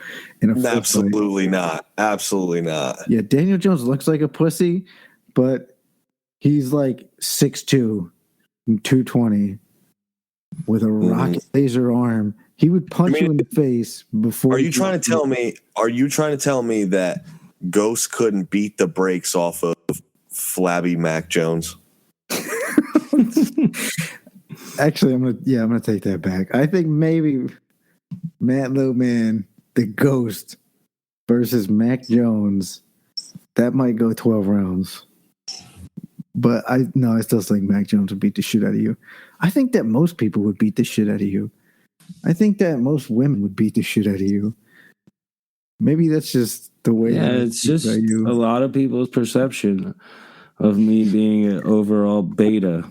in a fight. Absolutely not. Absolutely not. Yeah, Daniel Jones looks like a pussy, but he's like 6'2", 220, with a rocket laser arm. He would punch you in the face before. Are you trying to tell me that Ghost couldn't beat the brakes off of flabby Mac Jones? Actually, I'm gonna take that back. I think maybe Matt Loman, the Ghost, versus Mac Jones, that might go 12 rounds. But I still think Mac Jones would beat the shit out of you. I think that most people would beat the shit out of you. I think that most women would beat the shit out of you. Maybe that's just the way. Yeah, it's just a lot of people's perception of me being an overall beta.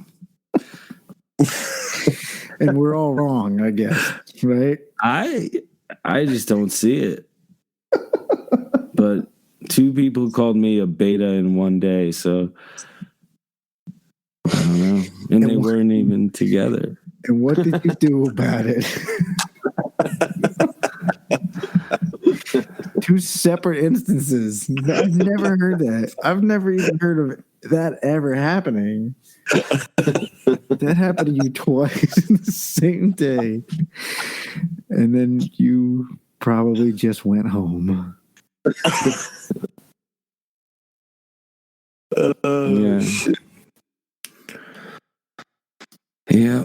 And we're all wrong, I guess, right? I just don't see it. But 2 people called me a beta in one day, so I don't know. And they weren't even together. And what did you do about it? 2 separate instances. I've never heard that. I've never even heard of that ever happening. That happened to you twice in the same day. And then you probably just went home. Yeah. Yeah.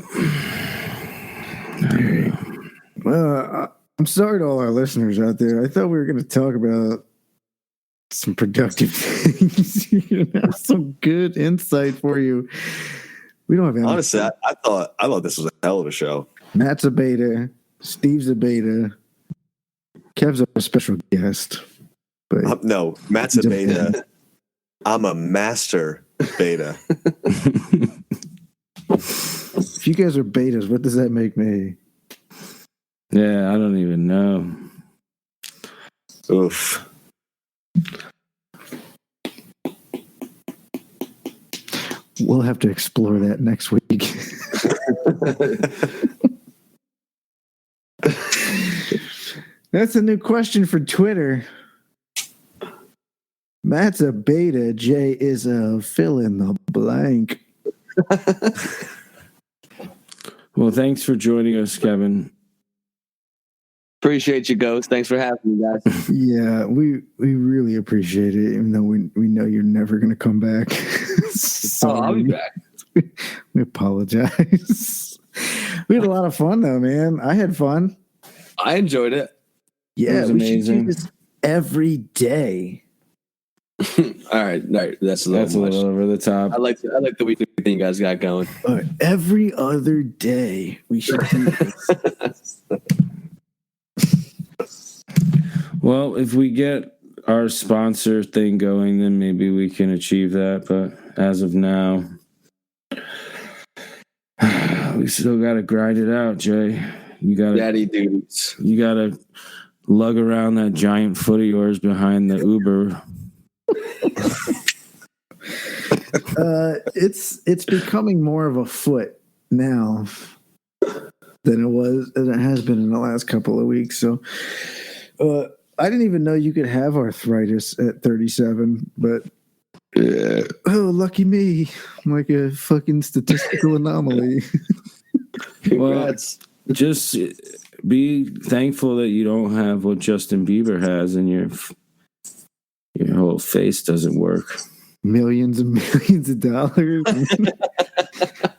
Well, I'm sorry to all our listeners out there. I thought we were going to talk about some productive things, some good insight for you. We don't have any. Honestly, I thought this was a hell of a show. Matt's a beta. Steve's a beta. Kev's a special guest. But no, Matt's a beta. I'm a master beta. If you guys are betas, what does that make me? Yeah, I don't even know. Oof. We'll have to explore that next week. That's a new question for Twitter. Matt's a beta. Jay is a fill in the blank. Well, thanks for joining us, Kevin. Appreciate you, Ghost. Thanks for having me, guys. Yeah, we really appreciate it, even though we know you're never going to come back. I'll be back. We apologize. We had a lot of fun, though, man. I had fun. I enjoyed it. Yeah, It was we should amazing. do this every day. All right. That's a little much. Over the top. I like the weekly thing you guys got going. Every other day, we should do this. Well, if we get our sponsor thing going, then maybe we can achieve that. But as of now, we We still got to grind it out, Jay. You got to, Daddy dudes. you got to lug around that giant foot of yours behind the Uber. It's becoming more of a foot now than it has been in the last couple of weeks. So, I didn't even know you could have arthritis at 37, but oh, lucky me! I'm like a fucking statistical anomaly. Congrats. Well, just be thankful that you don't have what Justin Bieber has, and your whole face doesn't work. Millions and millions of dollars,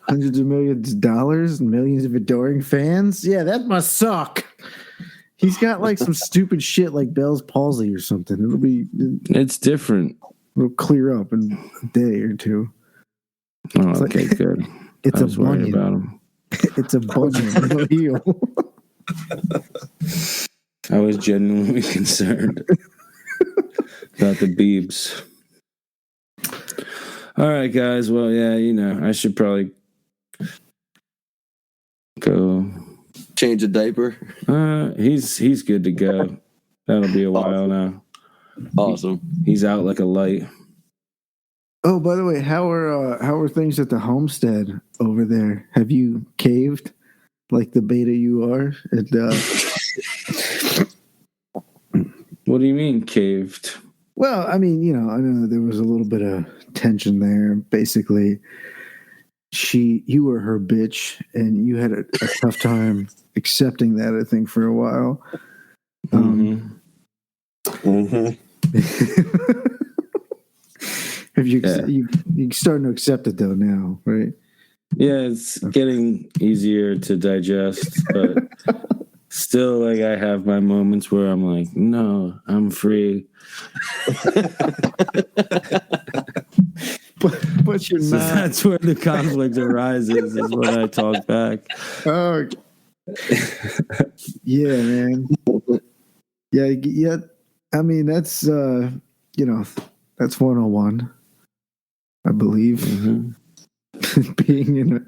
hundreds of millions of dollars, and millions of adoring fans. Yeah, that must suck. He's got like some stupid shit like Bell's palsy or something. It's different. It'll clear up in a day or two. Oh, okay, good. It's I was a worried bunion. about him. It's a bunion. It'll heal. I was genuinely concerned about the Biebs. All right, guys. Well, yeah, I should probably go. Change a diaper. He's good to go. That'll be a while now. Awesome. He's out like a light. Oh, by the way, how are things at the homestead over there? Have you caved like the beta you are? What do you mean caved? Well, I mean, I know there was a little bit of tension there. Basically, you were her bitch, and you had a tough time accepting that, I think, for a while. Have you're starting to accept it though now, right? Yeah, it's getting easier to digest, but still, like, I have my moments where I'm like, no, I'm free. But you're So not. that's where the conflict arises, is when I talk back. Oh, yeah, man. Yeah. I mean, that's that's 101, I believe. Mm-hmm. Being in a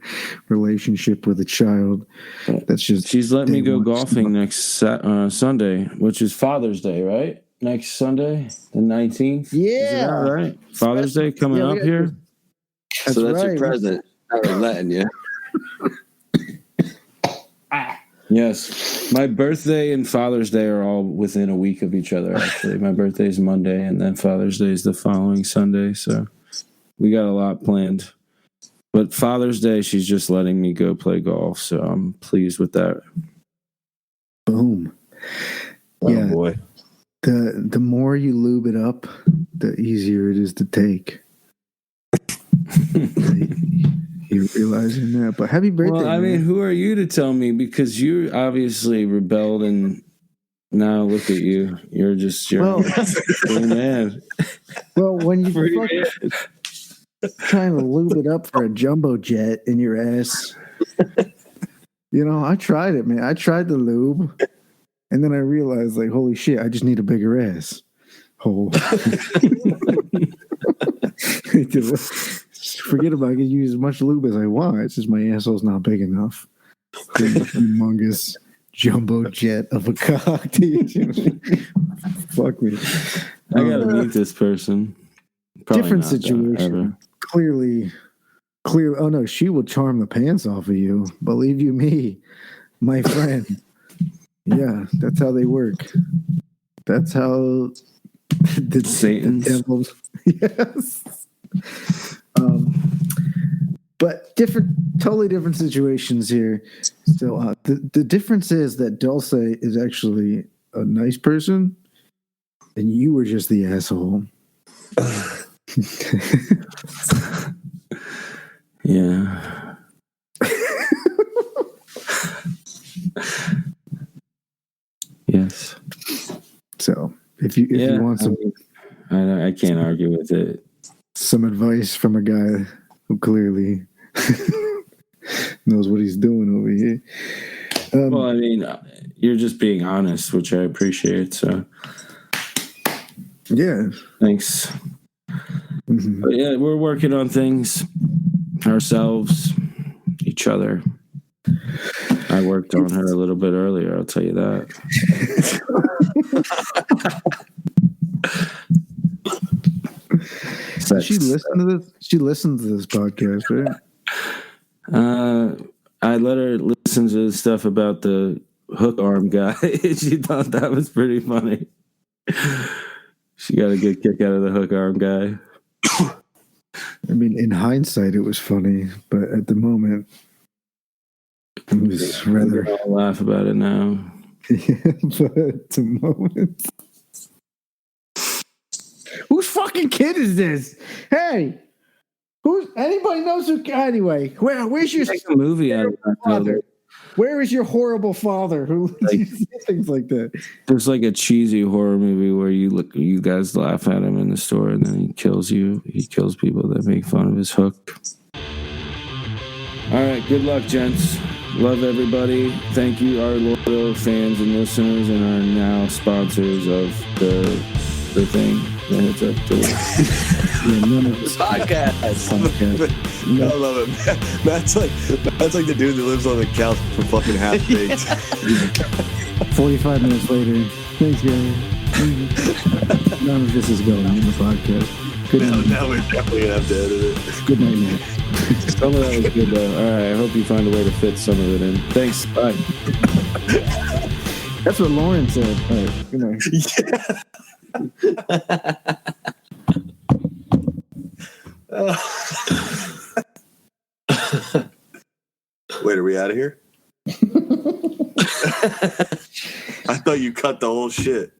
relationship with a child, that's just. She's letting me go golfing next Sunday, which is Father's Day, right? Next Sunday, the 19th. Yeah, right. Father's Day coming up here. So that's right. your present. I was letting you. Yes. My birthday and Father's Day are all within a week of each other, actually. My birthday is Monday, and then Father's Day is the following Sunday. So we got a lot planned. But Father's Day, she's just letting me go play golf. So I'm pleased with that. Boom. Oh, boy. The more you lube it up, the easier it is to take. You're realizing that, but happy birthday! Well, I mean, who are you to tell me? Because you obviously rebelled, and now look at you. You're just free man. Well, when you trying to lube it up for a jumbo jet in your ass, I tried it, man. I tried the lube, and then I realized, like, holy shit, I just need a bigger ass. Oh. Forget about it. I can use as much lube as I want. It's just my asshole's not big enough. Humongous jumbo jet of a cock. Fuck me. I gotta meet this person. Probably different not that, situation. Clearly. Oh no, she will charm the pants off of you. Believe you me, my friend. Yeah, that's how they work. That's how the Satan's. devils. Yes. But totally different situations here. Still, the difference is that Dulce is actually a nice person, and you were just the asshole. Yeah. Yes. So if you want some, I can't argue with it. Some advice from a guy who clearly knows what he's doing over here. Well, I mean, you're just being honest, which I appreciate. So, yeah, thanks. Mm-hmm. But yeah, we're working on things ourselves, each other. I worked on her a little bit earlier, I'll tell you that. She listened to this podcast, right? I let her listen to the stuff about the hook arm guy. She thought that was pretty funny. She got a good kick out of the hook arm guy. I mean, in hindsight, it was funny, but at the moment, it was rather. I'll laugh about it now. Yeah, but at the moment, whose fucking kid is this? Hey, anybody knows who? Anyway, where's your movie out of that father? Where is your horrible father who things like that? There's like a cheesy horror movie where you guys laugh at him in the store and then he kills you. He kills people that make fun of his hook. All right, good luck, gents. Love everybody. Thank you, our loyal fans and listeners, and our now sponsors of the thing. The heads up to none of this podcast. I love it. That's like the dude that lives on the couch for fucking half baked. 45 minutes later. Thanks, guys. None of this is going on the podcast. Good night. Now we're definitely gonna have to edit it. Good night, man. Some of that was good though. All right, I hope you find a way to fit some of it in. Thanks. Bye. That's what Lauren said. All right, good night. Wait, are we out of here? I thought you cut the whole shit.